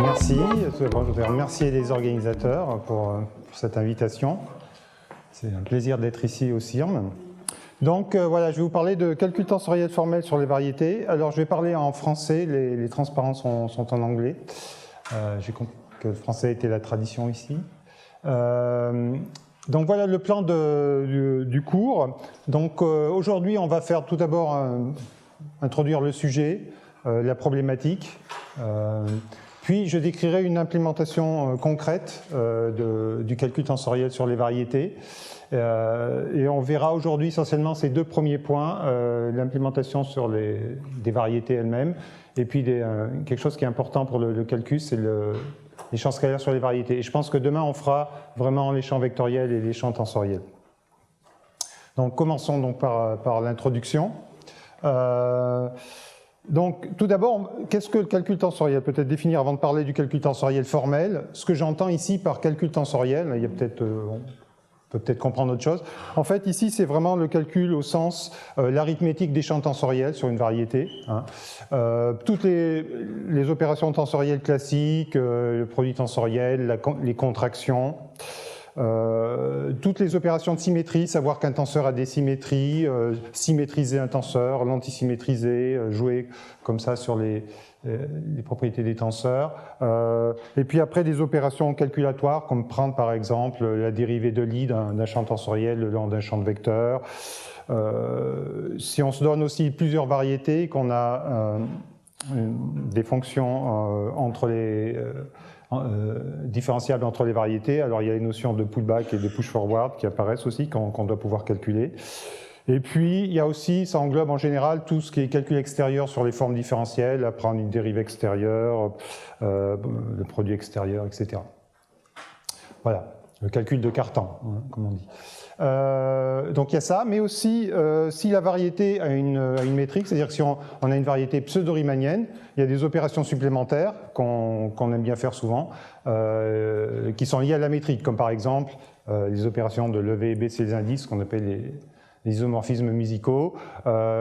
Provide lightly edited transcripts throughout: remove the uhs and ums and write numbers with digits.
Merci. Je voudrais remercier les organisateurs pour cette invitation. C'est un plaisir d'être ici au CIRM. Donc voilà, je vais vous parler de calcul tensoriel formel sur les variétés. Alors je vais parler en français, les transparents sont en anglais. J'ai compris que le français était la tradition ici. Donc voilà le plan du cours. Donc aujourd'hui, on va faire tout d'abord introduire le sujet, la problématique. Puis je décrirai une implémentation concrète du calcul tensoriel sur les variétés. Et on verra aujourd'hui essentiellement ces deux premiers points, l'implémentation sur des variétés elles-mêmes, et puis quelque chose qui est important pour le calcul, c'est les champs scalaires sur les variétés. Et je pense que demain, on fera vraiment les champs vectoriels et les champs tensoriels. Donc commençons donc par l'introduction. Donc, tout d'abord, qu'est-ce que le calcul tensoriel? Peut-être définir avant de parler du calcul tensoriel formel. Ce que j'entends ici par calcul tensoriel, il y a peut-être, on peut peut-être comprendre autre chose. En fait, ici, c'est vraiment le calcul au sens l'arithmétique des champs tensoriels sur une variété. Toutes les opérations tensorielles classiques, le produit tensoriel, les contractions. Toutes les opérations de symétrie, savoir qu'un tenseur a des symétries, symétriser un tenseur, l'antisymétriser, jouer comme ça sur les propriétés des tenseurs. Et puis après des opérations calculatoires, comme prendre par exemple la dérivée de Lie d'un champ tensoriel le long d'un champ de vecteurs. Si on se donne aussi plusieurs variétés, qu'on a des fonctions entre différenciables entre les variétés. Alors il y a les notions de pullback et de push-forward qui apparaissent aussi, qu'on doit pouvoir calculer. Et puis il y a aussi, ça englobe en général tout ce qui est calcul extérieur sur les formes différentielles, à prendre une dérivée extérieure, le produit extérieur, etc. Voilà, le calcul de Cartan, comme on dit. Donc il y a ça, mais aussi si la variété a une métrique, c'est-à-dire que si on a une variété pseudo-riemannienne, il y a des opérations supplémentaires qu'on aime bien faire souvent, qui sont liées à la métrique, comme par exemple les opérations de lever et baisser les indices, qu'on appelle les isomorphismes musicaux.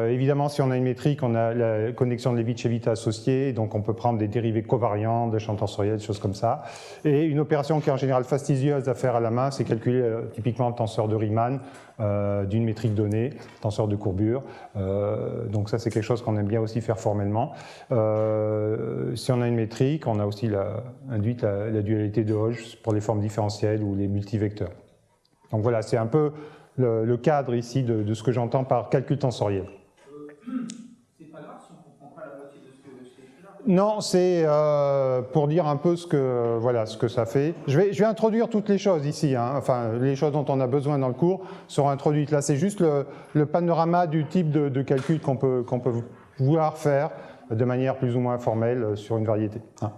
Évidemment, si on a une métrique, on a la connexion de Levi-Civita associée, donc on peut prendre des dérivés covariants, des champs tensoriels, des choses comme ça. Et une opération qui est en général fastidieuse à faire à la main, c'est calculer typiquement le tenseur de Riemann d'une métrique donnée, tenseur de courbure. Donc ça, c'est quelque chose qu'on aime bien aussi faire formellement. Si on a une métrique, on a aussi induite la dualité de Hodge pour les formes différentielles ou les multivecteurs. Donc voilà, c'est un peu le cadre ici de ce que j'entends par calcul tensoriel. C'est pas grave si on ne comprend pas la moitié de ce que c'est là. Non, c'est pour dire un peu ce que ça fait. Je vais introduire toutes les choses ici, hein. Enfin les choses dont on a besoin dans le cours seront introduites là. C'est juste le panorama du type de calcul qu'on peut vouloir faire de manière plus ou moins formelle sur une variété. Hein.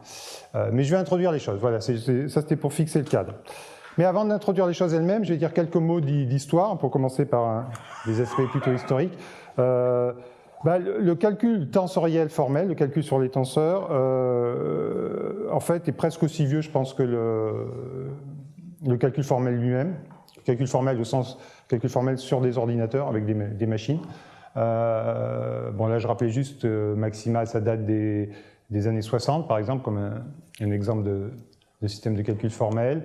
Mais je vais introduire les choses. Voilà, ça c'était pour fixer le cadre. Mais avant d'introduire les choses elles-mêmes, je vais dire quelques mots d'histoire, pour commencer par des aspects plutôt historiques. Le calcul tensoriel formel, le calcul sur les tenseurs, en fait, est presque aussi vieux, je pense, que le calcul formel lui-même. Le calcul formel au sens calcul formel sur des ordinateurs avec des machines. Bon, là, je rappelais juste Maxima, ça date des années 60, par exemple, comme un exemple de système de calcul formel.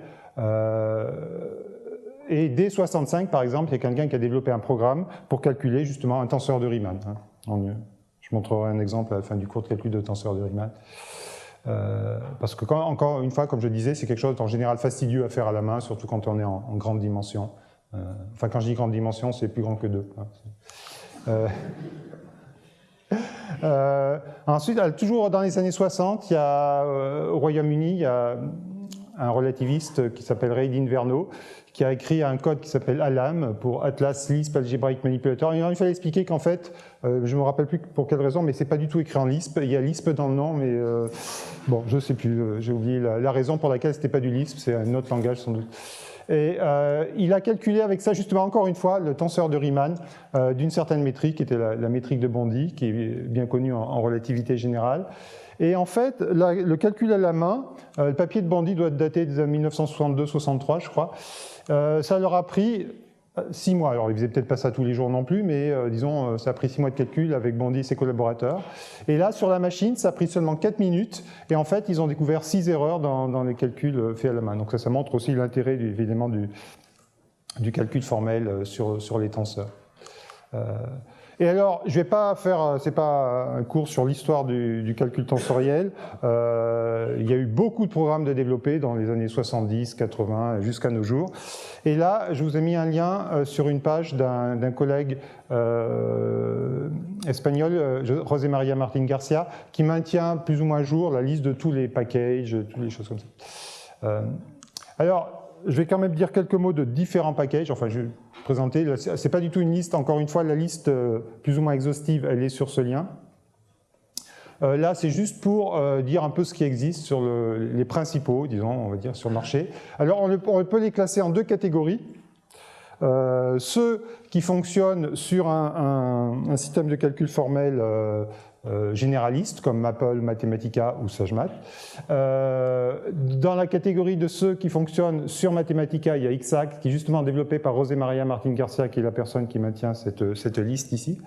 Et dès 65, par exemple, il y a quelqu'un qui a développé un programme pour calculer justement un tenseur de Riemann. Je montrerai un exemple à la fin du cours de calcul de tenseur de Riemann. Parce que, encore une fois, comme je disais, c'est quelque chose en général fastidieux à faire à la main, surtout quand on est en grande dimension. Enfin, quand je dis grande dimension, c'est plus grand que 2. Ensuite, toujours dans les années 60, il y a, au Royaume-Uni, il y a un relativiste qui s'appelle Ray D'Inverno, qui a écrit un code qui s'appelle ALAM pour Atlas Lisp Algebraic Manipulator. Il fallait expliquer qu'en fait, je ne me rappelle plus pour quelle raison, mais c'est pas du tout écrit en Lisp. Il y a Lisp dans le nom, mais bon, je ne sais plus. J'ai oublié la raison pour laquelle c'était pas du Lisp. C'est un autre langage sans doute. Et il a calculé avec ça, justement, encore une fois, le tenseur de Riemann d'une certaine métrique, qui était la métrique de Bondy, qui est bien connue en relativité générale. Et en fait, le calcul à la main, le papier de Bandy doit être daté de 1962-63, je crois. Ça leur a pris 6 mois. Alors, ils ne faisaient peut-être pas ça tous les jours non plus, mais disons, ça a pris 6 mois de calcul avec Bandy et ses collaborateurs. Et là, sur la machine, ça a pris seulement 4 minutes. Et en fait, ils ont découvert 6 erreurs dans les calculs faits à la main. Donc ça montre aussi l'intérêt, évidemment, du calcul formel sur les tenseurs. Et alors, je ne vais pas faire, c'est pas un cours sur l'histoire du calcul tensoriel. Il y a eu beaucoup de programmes de développés dans les années 70, 80, jusqu'à nos jours. Et là, je vous ai mis un lien sur une page d'un collègue espagnol, José María Martín García, qui maintient plus ou moins à jour la liste de tous les packages, toutes les choses comme ça. Alors, je vais quand même dire quelques mots de différents packages. Enfin, je vais présenter. C'est pas du tout une liste. Encore une fois, la liste plus ou moins exhaustive, elle est sur ce lien. Là, c'est juste pour dire un peu ce qui existe sur les principaux, disons, on va dire, sur le marché. Alors, on peut les classer en 2 catégories. Ceux qui fonctionnent sur un système de calcul formel généraliste, comme Maple, Mathematica ou SageMath. Dans la catégorie de ceux qui fonctionnent sur Mathematica, il y a Exact, qui est justement développé par José María Martín García, qui est la personne qui maintient cette liste ici.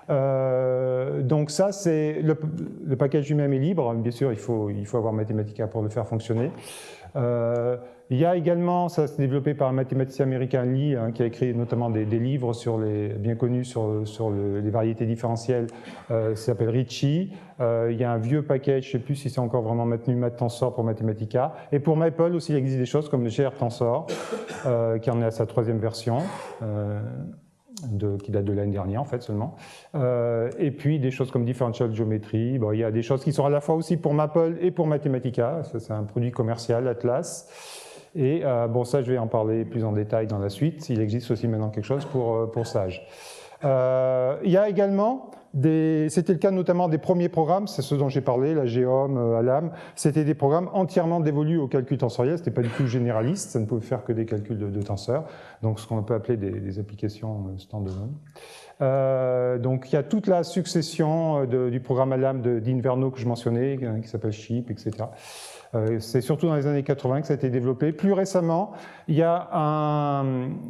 Donc ça, c'est le package lui-même est libre. Bien sûr, il faut avoir Mathematica pour le faire fonctionner. Il y a également, ça c'est développé par un mathématicien américain Lee, qui a écrit notamment des livres bien connus sur les variétés différentielles, ça s'appelle Ricci. Il y a un vieux package, je ne sais plus si c'est encore vraiment maintenu, MathTensor pour Mathematica. Et pour Maple aussi, il existe des choses comme le GR-Tensor, qui en est à sa 3e version. Qui date de l'année dernière en fait seulement, et puis des choses comme Differential Geometry. Bon, il y a des choses qui sont à la fois aussi pour Maple et pour Mathematica, c'est un produit commercial, Atlas, et bon, ça je vais en parler plus en détail dans la suite. Il existe aussi maintenant quelque chose pour Sage. Il y a également c'était le cas notamment des premiers programmes, c'est ceux dont j'ai parlé, la Geom, Alam, c'était des programmes entièrement dévolus au calcul tensoriel, c'était pas du tout généraliste, ça ne pouvait faire que des calculs de tenseurs, donc ce qu'on peut appeler des applications standalone. Donc il y a toute la succession du programme Alam d'Inverno que je mentionnais, qui s'appelle Sheep, etc. C'est surtout dans les années 80 que ça a été développé. Plus récemment, il y a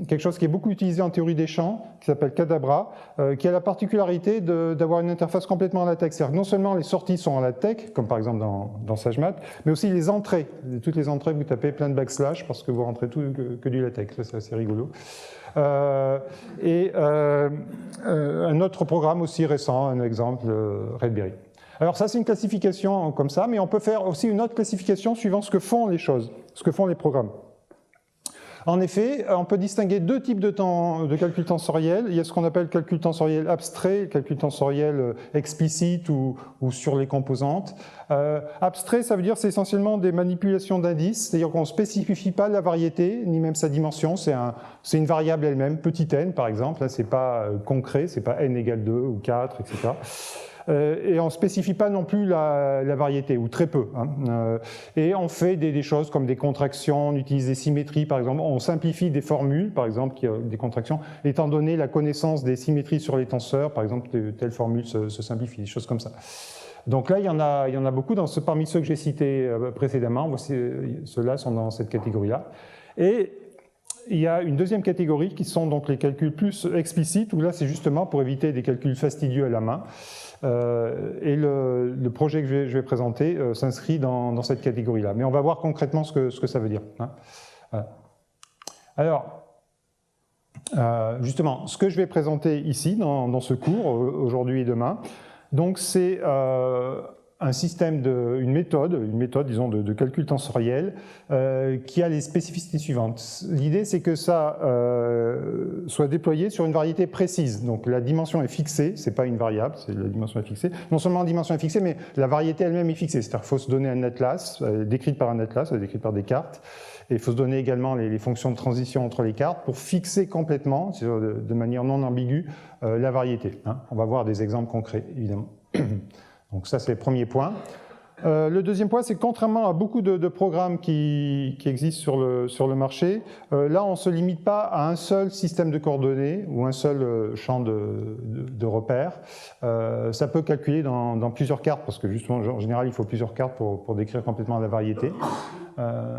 quelque chose qui est beaucoup utilisé en théorie des champs, qui s'appelle Cadabra, qui a la particularité d'avoir une interface complètement en LaTeX. C'est-à-dire que non seulement les sorties sont en LaTeX, comme par exemple dans SageMath, mais aussi les entrées. Toutes les entrées, vous tapez plein de backslash parce que vous rentrez tout que du LaTeX. Ça, c'est assez rigolo. Un autre programme aussi récent, un exemple, Raspberry. Alors ça, c'est une classification comme ça, mais on peut faire aussi une autre classification suivant ce que font les choses, ce que font les programmes. En effet, on peut distinguer 2 types de calcul tensoriel. Il y a ce qu'on appelle calcul tensoriel abstrait, calcul tensoriel explicite ou sur les composantes. Abstrait, ça veut dire c'est essentiellement des manipulations d'indices, c'est-à-dire qu'on ne spécifie pas la variété, ni même sa dimension, c'est une variable elle-même, petit n par exemple, là c'est pas concret, c'est pas n égale 2 ou 4, etc. Et on ne spécifie pas non plus la variété, ou très peu. Et on fait des choses comme des contractions, on utilise des symétries, par exemple, on simplifie des formules, par exemple, qui ont des contractions, étant donné la connaissance des symétries sur les tenseurs, par exemple, telle formule se simplifie, des choses comme ça. Donc là, il y en a beaucoup parmi ceux que j'ai cités précédemment, ceux-là sont dans cette catégorie-là. Et il y a une deuxième catégorie qui sont donc les calculs plus explicites, où là, c'est justement pour éviter des calculs fastidieux à la main. Et le projet que je vais présenter s'inscrit dans cette catégorie-là. Mais on va voir concrètement ce que ça veut dire. Voilà. Alors, justement, ce que je vais présenter ici, dans ce cours, aujourd'hui et demain, donc c'est un système, une méthode, disons, de calcul tensoriel qui a les spécificités suivantes. L'idée, c'est que ça soit déployé sur une variété précise. Donc la dimension est fixée, c'est pas une variable, la dimension est fixée. Non seulement la dimension est fixée, mais la variété elle-même est fixée. C'est-à-dire qu'il faut se donner un atlas, décrite par un atlas, décrite par des cartes. Et il faut se donner également les fonctions de transition entre les cartes pour fixer complètement, de manière non ambiguë, la variété. On va voir des exemples concrets, évidemment. Donc ça, c'est le premier point. Le deuxième point, c'est que contrairement à beaucoup de programmes qui existent sur le marché, là on ne se limite pas à un seul système de coordonnées ou un seul champ de repères. Ça peut calculer dans plusieurs cartes, parce que justement en général il faut plusieurs cartes pour décrire complètement la variété.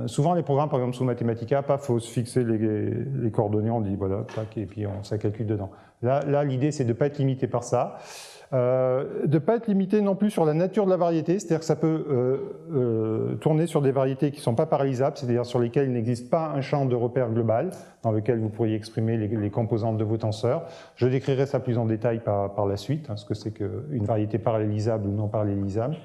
Souvent les programmes, par exemple sous Mathematica, il faut se fixer les coordonnées, on dit voilà, tac, et puis ça calcule dedans. Là l'idée c'est de ne pas être limité par ça. De ne pas être limité non plus sur la nature de la variété, c'est-à-dire que ça peut tourner sur des variétés qui ne sont pas parallélisables, c'est-à-dire sur lesquelles il n'existe pas un champ de repère global dans lequel vous pourriez exprimer les composantes de vos tenseurs. Je décrirai ça plus en détail par la suite, ce que c'est qu'une variété parallélisable ou non parallélisable.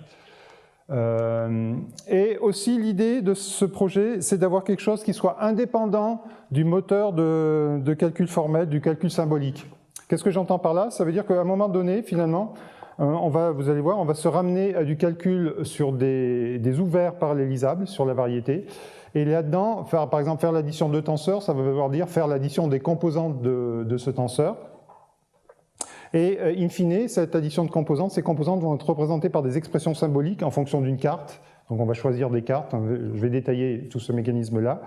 Et aussi l'idée de ce projet, c'est d'avoir quelque chose qui soit indépendant du moteur de calcul formel, du calcul symbolique. Qu'est-ce que j'entends par là? Ça veut dire qu'à un moment donné, finalement, vous allez voir, on va se ramener à du calcul sur des ouverts parallélisables sur la variété. Et là-dedans, par exemple, faire l'addition de tenseurs, ça va vouloir dire faire l'addition des composantes de ce tenseur. Et in fine, cette addition de composantes, ces composantes vont être représentées par des expressions symboliques en fonction d'une carte. Donc on va choisir des cartes, je vais détailler tout ce mécanisme-là.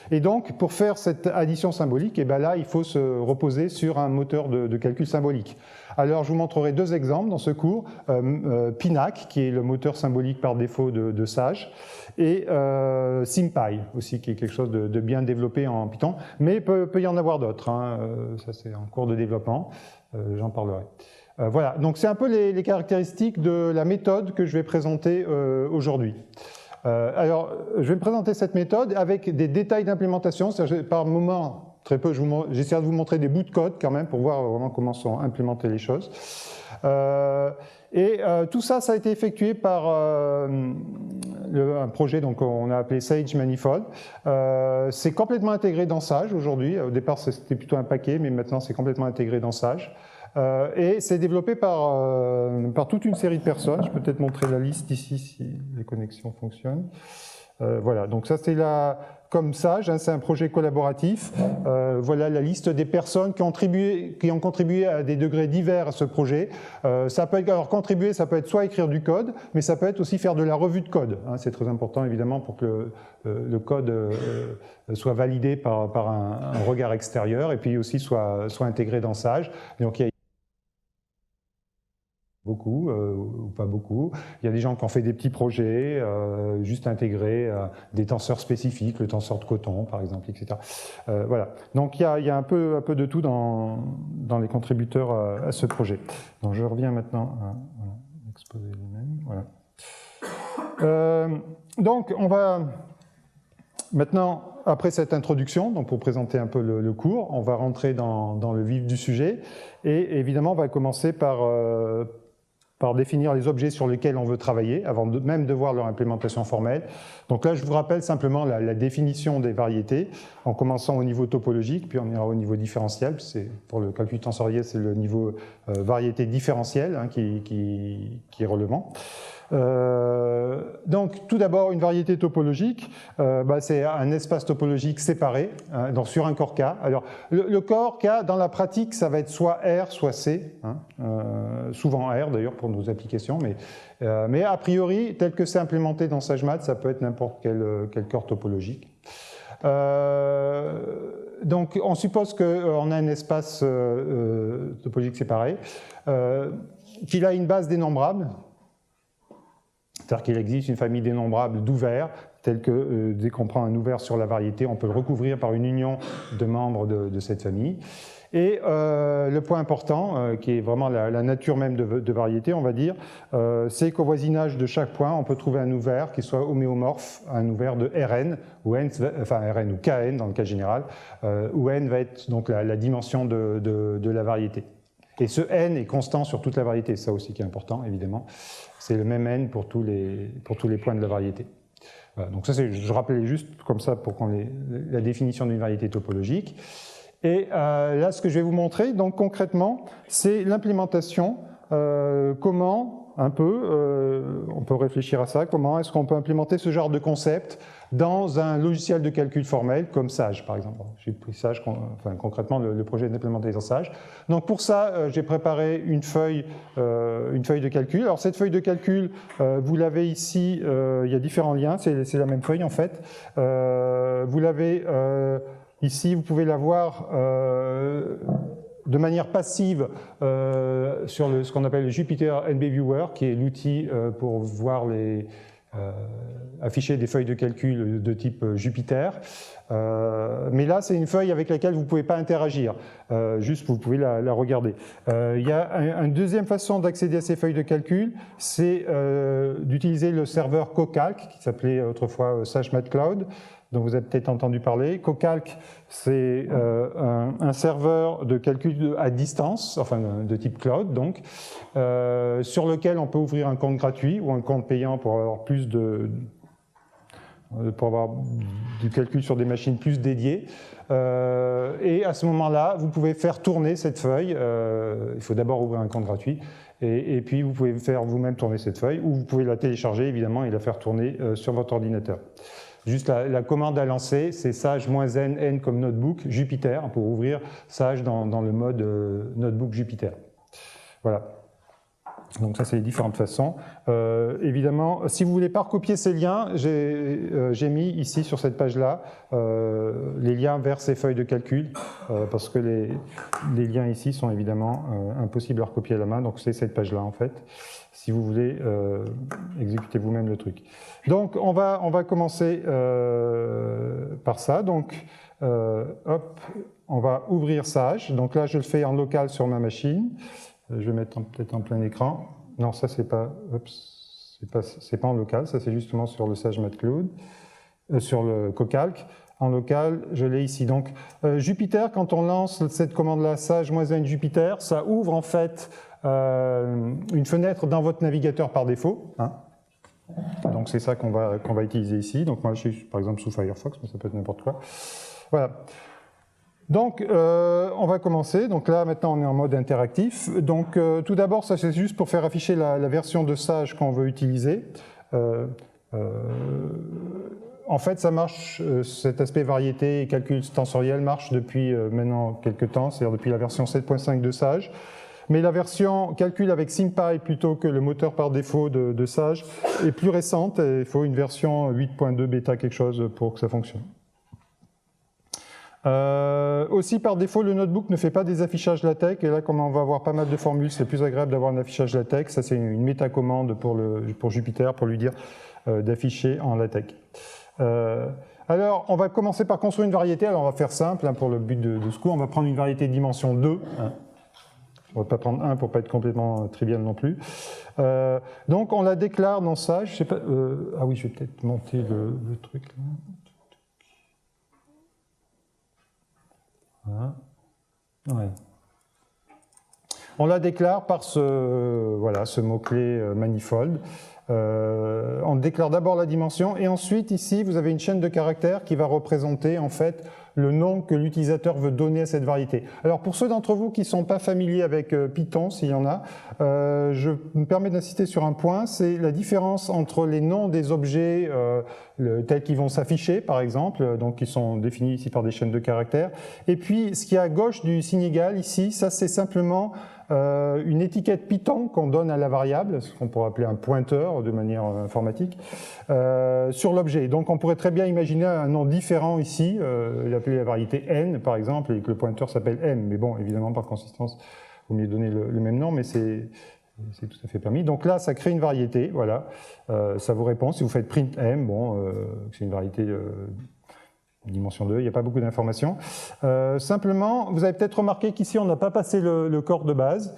Et donc pour faire cette addition symbolique, et bien là il faut se reposer sur un moteur de calcul symbolique. Alors je vous montrerai deux exemples dans ce cours, Pinac, qui est le moteur symbolique par défaut de Sage, et SymPy aussi, qui est quelque chose de bien développé en Python, mais il peut y en avoir d'autres, ça c'est en cours de développement, j'en parlerai. Voilà, donc c'est un peu les caractéristiques de la méthode que je vais présenter aujourd'hui. Alors, je vais me présenter cette méthode avec des détails d'implémentation, par moment, très peu, j'essaierai de vous montrer des bouts de code quand même pour voir vraiment comment sont implémentées les choses. Tout ça, ça a été effectué par un projet qu'on a appelé Sage Manifold. C'est complètement intégré dans Sage aujourd'hui. Au départ, c'était plutôt un paquet, mais maintenant, c'est complètement intégré dans Sage. Et c'est développé par toute une série de personnes. Je peux peut-être montrer la liste ici si les connexions fonctionnent. Voilà, donc ça c'est comme Sage, c'est un projet collaboratif. Voilà la liste des personnes qui ont contribué à des degrés divers à ce projet. Ça peut être, alors contribuer, ça peut être soit écrire du code, mais ça peut être aussi faire de la revue de code. C'est très important évidemment pour que le code soit validé par un regard extérieur et puis aussi soit intégré dans Sage. Donc il y a beaucoup ou pas beaucoup. Il y a des gens qui ont fait des petits projets, juste intégrés des tenseurs spécifiques, le tenseur de coton par exemple, etc. Voilà. Donc il y a un peu de tout dans les contributeurs à ce projet. Donc je reviens maintenant à exposer lui-même. Voilà. Donc on va maintenant, après cette introduction, donc pour présenter un peu le cours, on va rentrer dans le vif du sujet et évidemment on va commencer par définir les objets sur lesquels on veut travailler, avant même de voir leur implémentation formelle. Donc là, je vous rappelle simplement la définition des variétés, en commençant au niveau topologique, puis on ira au niveau différentiel. Pour le calcul tensoriel, c'est le niveau variété différentielle qui est relevant. Donc tout d'abord, une variété topologique, c'est un espace topologique séparé, donc sur un corps K. Alors le corps K, dans la pratique, ça va être soit R, soit C, souvent R d'ailleurs pour nos applications, mais a priori, tel que c'est implémenté dans SageMath, ça peut être n'importe quel corps topologique. Donc on suppose qu'on a un espace topologique séparé, qu'il a une base dénombrable. C'est-à-dire qu'il existe une famille dénombrable d'ouverts, telle que dès qu'on prend un ouvert sur la variété, on peut le recouvrir par une union de membres de cette famille. Et le point important, qui est vraiment la nature même de variété, on va dire, c'est qu'au voisinage de chaque point, on peut trouver un ouvert qui soit homéomorphe à un ouvert de Rn, où n, enfin Rn ou Kn dans le cas général, où n va être donc la dimension de la variété. Et ce n est constant sur toute la variété, c'est ça aussi qui est important, évidemment. C'est le même n pour tous les points de la variété. Voilà, donc ça, je rappelais juste comme ça pour qu'on ait la définition d'une variété topologique. Et là, ce que je vais vous montrer, donc concrètement, c'est l'implémentation, comment un peu, on peut réfléchir à ça. Comment est-ce qu'on peut implémenter ce genre de concept dans un logiciel de calcul formel comme Sage, par exemple. J'ai pris Sage, enfin, concrètement, le projet est d'implémenter dans Sage. Donc pour ça, j'ai préparé une feuille de calcul. Alors cette feuille de calcul, vous l'avez ici, il y a différents liens, c'est la même feuille en fait. Vous l'avez ici, vous pouvez la voir de manière passive sur ce qu'on appelle le Jupyter NBViewer, qui est l'outil pour voir afficher des feuilles de calcul de type Jupyter. Mais là, c'est une feuille avec laquelle vous ne pouvez pas interagir, juste vous pouvez la regarder. Il y a une deuxième façon d'accéder à ces feuilles de calcul, c'est d'utiliser le serveur CoCalc, qui s'appelait autrefois SageMathCloud, dont vous avez peut-être entendu parler. CoCalc, c'est un serveur de calcul à distance, enfin de type cloud, donc, sur lequel on peut ouvrir un compte gratuit ou un compte payant pour avoir pour avoir du calcul sur des machines plus dédiées. Et à ce moment-là, vous pouvez faire tourner cette feuille. Il faut d'abord ouvrir un compte gratuit. Et puis, vous pouvez faire vous-même tourner cette feuille, ou vous pouvez la télécharger, évidemment, et la faire tourner sur votre ordinateur. Juste la commande à lancer, c'est Sage-N, N comme notebook, Jupyter, pour ouvrir Sage dans le mode notebook Jupyter. Voilà. Donc ça, c'est les différentes façons. Évidemment, si vous ne voulez pas recopier ces liens, j'ai mis ici sur cette page-là les liens vers ces feuilles de calcul, parce que les liens ici sont évidemment impossibles à recopier à la main, donc c'est cette page-là en fait, si vous voulez exécuter vous-même le truc. Donc on va commencer par ça. Donc hop, on va ouvrir Sage. Donc là, je le fais en local sur ma machine. Je vais mettre peut-être en plein écran. Non, ça c'est pas en local, ça c'est justement sur le SageMathCloud, sur le CoCalc. En local, je l'ai ici. Donc Jupyter, quand on lance cette commande-là, Sage-N Jupyter, ça ouvre en fait une fenêtre dans votre navigateur par défaut. Hein. Donc c'est ça qu'on va utiliser ici. Donc moi je suis par exemple sous Firefox, mais ça peut être n'importe quoi. Voilà. Donc, on va commencer. Donc là, maintenant, on est en mode interactif. Donc, tout d'abord, ça c'est juste pour faire afficher la version de Sage qu'on veut utiliser. En fait, ça marche, cet aspect variété et calcul tensoriel marche depuis maintenant quelques temps, c'est-à-dire depuis la version 7.5 de Sage. Mais la version calcul avec SymPy plutôt que le moteur par défaut de Sage est plus récente. Et il faut une version 8.2 bêta quelque chose pour que ça fonctionne. Aussi par défaut le notebook ne fait pas des affichages LaTeX et là comme on va avoir pas mal de formules c'est plus agréable d'avoir un affichage LaTeX, ça c'est une métacommande pour Jupyter pour lui dire d'afficher en LaTeX. Alors on va commencer par construire une variété, alors on va faire simple hein, pour le but de ce cours, on va prendre une variété dimension 2, hein. On ne va pas prendre 1 pour pas être complètement trivial non plus. Donc on la déclare dans Sage, je sais pas, ah oui je vais peut-être monter le truc là. Ouais. On la déclare par ce mot-clé manifold. On déclare d'abord la dimension et ensuite ici vous avez une chaîne de caractères qui va représenter en fait le nom que l'utilisateur veut donner à cette variété. Alors pour ceux d'entre vous qui ne sont pas familiers avec Python, s'il y en a, je me permets d'insister sur un point, c'est la différence entre les noms des objets tels qu'ils vont s'afficher par exemple, donc qui sont définis ici par des chaînes de caractères, et puis ce qui est à gauche du signe égal ici, ça c'est simplement une étiquette Python qu'on donne à la variable, ce qu'on pourrait appeler un pointeur de manière informatique, sur l'objet. Donc on pourrait très bien imaginer un nom différent ici, l'appeler la variété n par exemple, et que le pointeur s'appelle m, mais bon, évidemment par consistance, il vaut mieux donner le même nom, mais c'est tout à fait permis. Donc là, ça crée une variété, voilà, ça vous répond. Si vous faites print m, bon, c'est une variété dimension 2, il n'y a pas beaucoup d'informations. Simplement, vous avez peut-être remarqué qu'ici, on n'a pas passé le corps de base.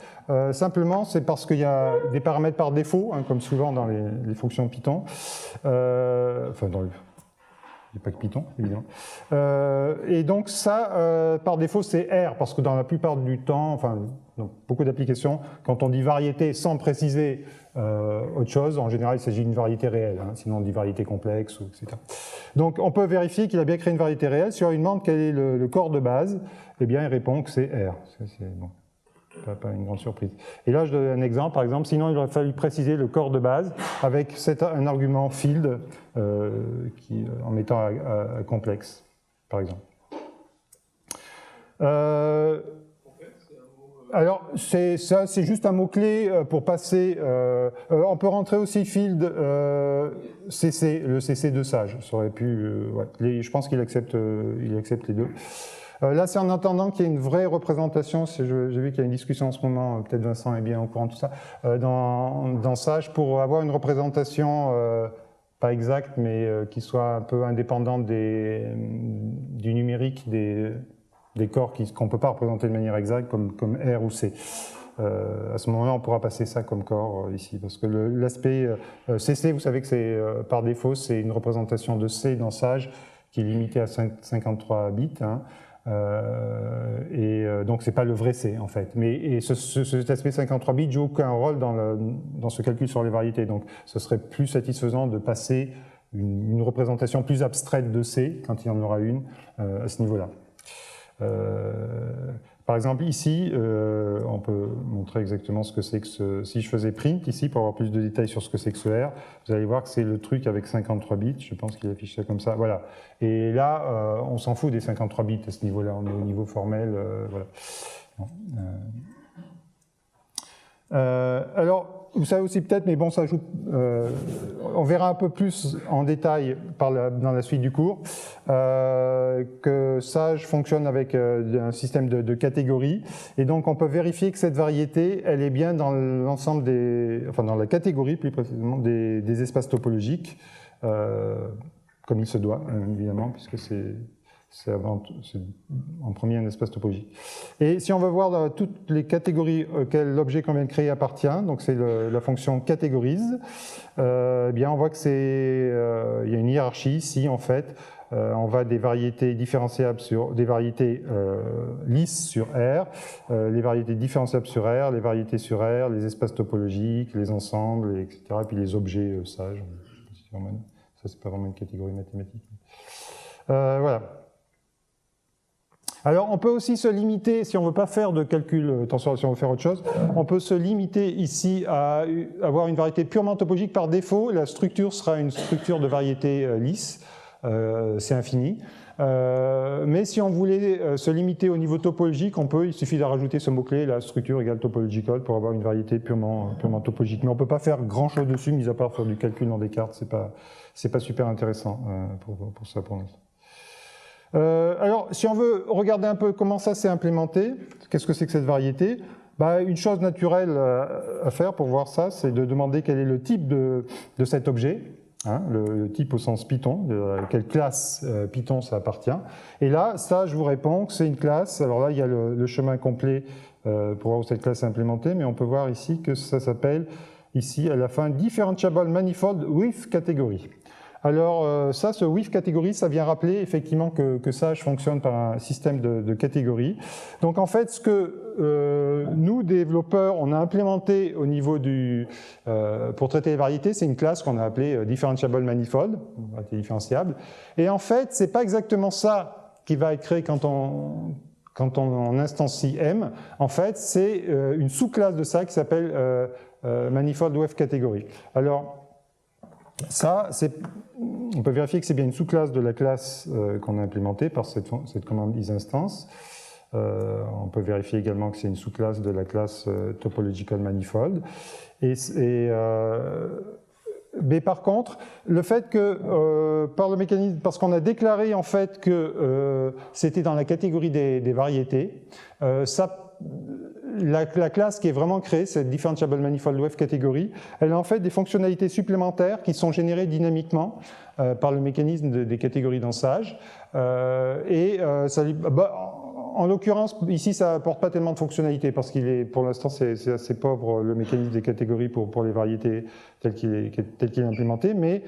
Simplement, c'est parce qu'il y a des paramètres par défaut, hein, comme souvent dans les fonctions Python. Enfin, il n'y a pas que Python, évidemment. Et donc ça, par défaut, c'est R, parce que dans la plupart du temps, enfin, dans beaucoup d'applications, quand on dit variété sans préciser autre chose, en général, il s'agit d'une variété réelle, hein, sinon on dit variété complexe, etc. Donc on peut vérifier qu'il a bien créé une variété réelle. Si on lui demande quel est le corps de base, eh bien il répond que c'est R. C'est bon. pas une grande surprise. Et là, je donne un exemple, par exemple, sinon il aurait fallu préciser le corps de base avec un argument field en mettant à complexe, par exemple. Alors, ça, c'est juste un mot-clé pour passer. On peut rentrer aussi field CC, le CC de Sage. Ça aurait pu. Ouais. Je pense qu'il accepte les deux. Là, c'est en attendant qu'il y ait une vraie représentation. J'ai vu qu'il y a une discussion en ce moment, peut-être Vincent est bien au courant de tout ça, dans Sage, pour avoir une représentation pas exacte, mais qui soit un peu indépendante du numérique des corps qu'on ne peut pas représenter de manière exacte, comme R ou C. À ce moment-là, on pourra passer ça comme corps ici, parce que l'aspect CC, vous savez que c'est par défaut, c'est une représentation de C dans Sage qui est limitée à 53 bits. Hein. Donc c'est pas le vrai C en fait, mais cet aspect 53 bits joue aucun rôle dans ce calcul sur les variétés, donc ce serait plus satisfaisant de passer une représentation plus abstraite de C quand il y en aura une à ce niveau-là. Par exemple ici, on peut montrer exactement ce que c'est que si je faisais print ici pour avoir plus de détails sur ce que c'est que ce R, vous allez voir que c'est le truc avec 53 bits, je pense qu'il affiche ça comme ça, voilà. Et là, on s'en fout des 53 bits à ce niveau-là, on est au niveau formel, voilà. Alors, vous savez aussi peut-être, mais bon, ça joue. On verra un peu plus en détail dans la suite du cours que Sage fonctionne avec un système de catégories, et donc on peut vérifier que cette variété, elle est bien dans l'ensemble dans la catégorie plus précisément des espaces topologiques, comme il se doit évidemment, puisque c'est en premier un espace topologique. Et si on veut voir toutes les catégories auxquelles l'objet qu'on vient de créer appartient, donc c'est la fonction catégorise, eh bien on voit que il y a une hiérarchie ici en fait. On va des variétés différenciables sur des variétés lisses sur R, les variétés différenciables sur R, les variétés sur R, les espaces topologiques, les ensembles, etc. Et puis les objets sages. Ça, c'est pas vraiment une catégorie mathématique. Voilà. Alors, on peut aussi se limiter, si on ne veut pas faire de calcul, attention, si on veut faire autre chose, on peut se limiter ici à avoir une variété purement topologique par défaut. La structure sera une structure de variété lisse, c'est infini. Mais si on voulait se limiter au niveau topologique, il suffit de rajouter ce mot-clé, la structure égale topological, pour avoir une variété purement topologique. Mais on ne peut pas faire grand-chose dessus, mis à part faire du calcul dans Descartes, c'est pas super intéressant pour ça pour l'instant. Alors, si on veut regarder un peu comment ça s'est implémenté, qu'est-ce que c'est que cette variété, une chose naturelle à faire pour voir ça, c'est de demander quel est le type de cet objet, hein, le type au sens Python, quelle classe Python ça appartient. Et là, ça, je vous réponds que c'est une classe. Alors là, il y a le chemin complet pour voir où cette classe est implémentée, mais on peut voir ici que ça s'appelle, ici, à la fin, Differentiable Manifold with Category. Alors ça, ce with catégorie, ça vient rappeler effectivement que Sage fonctionne par un système de catégories. Donc en fait, ce que nous, développeurs, on a implémenté au niveau pour traiter les variétés, c'est une classe qu'on a appelée Differentiable Manifold, variété différenciable. Et en fait, c'est pas exactement ça qui va être créé quand on instancie M. En fait, c'est une sous-classe de ça qui s'appelle Manifold with Category. Alors, ça, on peut vérifier que c'est bien une sous-classe de la classe qu'on a implémentée par cette commande isInstance. On peut vérifier également que c'est une sous-classe de la classe topological manifold. Mais par contre, le fait que, par le mécanisme, parce qu'on a déclaré en fait que c'était dans la catégorie des variétés, la classe qui est vraiment créée, cette Differentiable Manifold With Category, elle a en fait des fonctionnalités supplémentaires qui sont générées dynamiquement par le mécanisme des catégories dans Sage. En l'occurrence, ici, ça n'apporte pas tellement de fonctionnalités parce pour l'instant, c'est assez pauvre le mécanisme des catégories pour les variétés tel qu'il est implémenté. Mais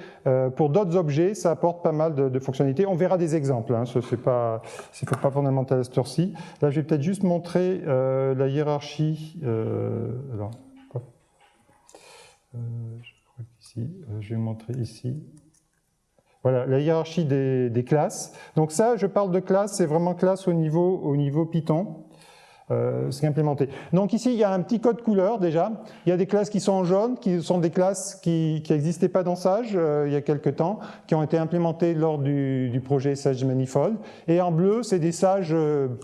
pour d'autres objets, ça apporte pas mal de fonctionnalités. On verra des exemples. Hein, c'est pas fondamental à cette heure-ci. Là, je vais peut-être juste montrer la hiérarchie. Je crois qu'ici, je vais montrer ici. Voilà, la hiérarchie des classes. Donc ça, je parle de classe, c'est vraiment classe au niveau Python. ce qui est implémenté. Donc ici, il y a un petit code couleur déjà. Il y a des classes qui sont en jaune, qui sont des classes qui n'existaient pas dans Sage il y a quelques temps, qui ont été implémentées lors du projet Sage Manifold. Et en bleu, c'est des Sages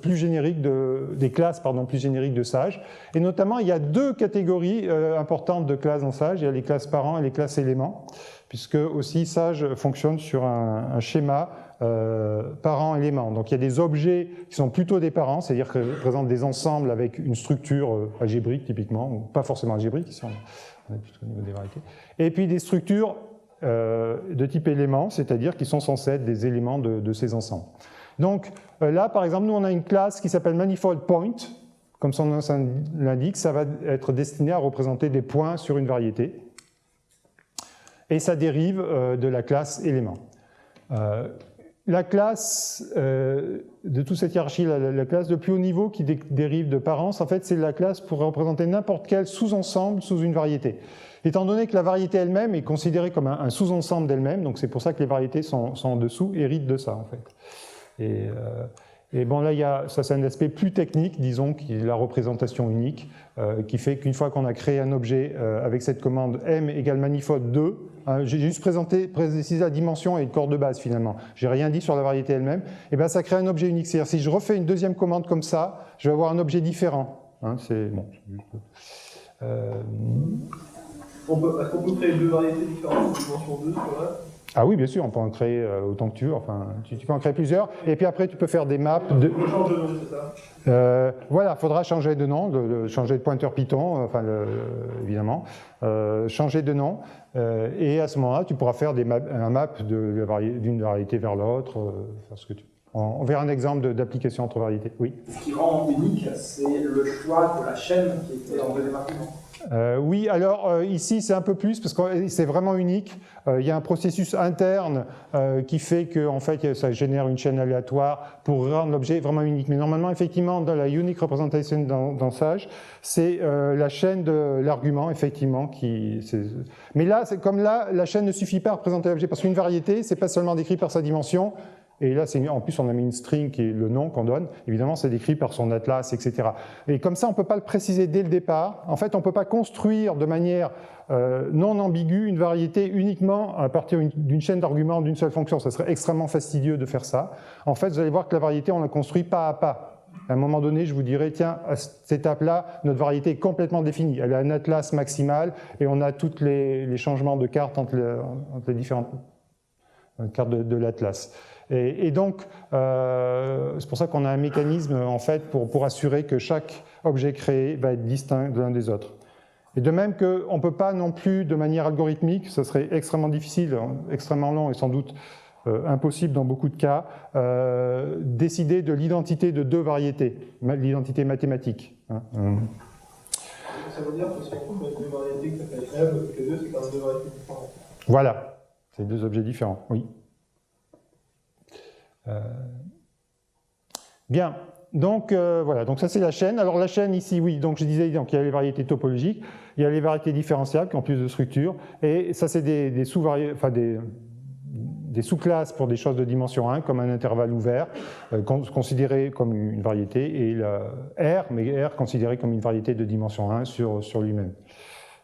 plus génériques, des classes plus génériques de Sage. Et notamment, il y a deux catégories importantes de classes dans Sage. Il y a les classes parents et les classes éléments, puisque aussi Sage fonctionne sur un schéma parents-éléments. Donc il y a des objets qui sont plutôt des parents, c'est-à-dire qu'ils représentent des ensembles avec une structure algébrique typiquement, ou pas forcément algébrique, ici on est plutôt au niveau des variétés. Et puis des structures de type élément, c'est-à-dire qui sont censés être des éléments de ces ensembles. Donc là, par exemple, nous on a une classe qui s'appelle Manifold Point, comme son nom l'indique, ça va être destiné à représenter des points sur une variété, et ça dérive de la classe élément. La classe de toute cette hiérarchie, la classe de plus haut niveau qui dérive de parents, en fait, c'est la classe pour représenter n'importe quel sous-ensemble sous une variété. Étant donné que la variété elle-même est considérée comme un sous-ensemble d'elle-même, donc c'est pour ça que les variétés sont en dessous, héritent de ça, en fait. Et bon, là, ça c'est un aspect plus technique, disons, qui est la représentation unique, qui fait qu'une fois qu'on a créé un objet avec cette commande m égale manifold 2, j'ai juste précisé la dimension et le corps de base finalement, j'ai rien dit sur la variété elle-même, et bien ça crée un objet unique. C'est-à-dire si je refais une deuxième commande comme ça, je vais avoir un objet différent. C'est bon. Est-ce qu'on peut créer deux variétés différentes de dimension 2 sur là? Ah oui, bien sûr, on peut en créer autant que tu veux, enfin, tu peux en créer plusieurs, et puis après tu peux faire des maps de... On change de nom, c'est ça? Voilà, il faudra changer de nom, changer de pointeur Python, enfin, évidemment, changer de nom, et à ce moment-là, tu pourras faire un map d'une variété vers l'autre, faire ce que tu... On verra un exemple d'application entre variétés, oui. Ce qui rend unique, c'est le choix de la chaîne qui était en deuxième argument. Oui, alors ici c'est un peu plus parce que c'est vraiment unique. Il y a un processus interne qui fait que en fait, ça génère une chaîne aléatoire pour rendre l'objet vraiment unique. Mais normalement, effectivement, dans la unique representation dans Sage, c'est la chaîne de l'argument, effectivement. Mais là, comme là, la chaîne ne suffit pas à représenter l'objet parce qu'une variété, c'est pas seulement décrit par sa dimension. Et là, en plus, on a mis une string qui est le nom qu'on donne. Évidemment, c'est décrit par son atlas, etc. Et comme ça, on ne peut pas le préciser dès le départ. En fait, on ne peut pas construire de manière non ambiguë une variété uniquement à partir d'une chaîne d'arguments d'une seule fonction. Ça serait extrêmement fastidieux de faire ça. En fait, vous allez voir que la variété, on la construit pas à pas. À un moment donné, je vous dirai, tiens, à cette étape-là, notre variété est complètement définie. Elle a un atlas maximal et on a tous les changements de cartes entre les différentes cartes de l'atlas. Et donc, c'est pour ça qu'on a un mécanisme en fait pour assurer que chaque objet créé va être distinct de l'un des autres. Et de même qu'on ne peut pas non plus, de manière algorithmique, ce serait extrêmement difficile, extrêmement long et sans doute impossible dans beaucoup de cas, décider de l'identité de deux variétés, l'identité mathématique. Ça veut dire que si on trouve deux variétés qui s'appellent M, que deux, c'est quand même deux variétés différentes. Voilà, c'est deux objets différents, oui. Bien, donc voilà, donc ça c'est la chaîne. Alors la chaîne ici, oui, donc je disais, donc il y a les variétés topologiques, il y a les variétés différentiables qui ont plus de structure, et ça c'est des sous-classes pour des choses de dimension 1, comme un intervalle ouvert, considéré comme une variété, et R, mais R considéré comme une variété de dimension 1 sur lui-même.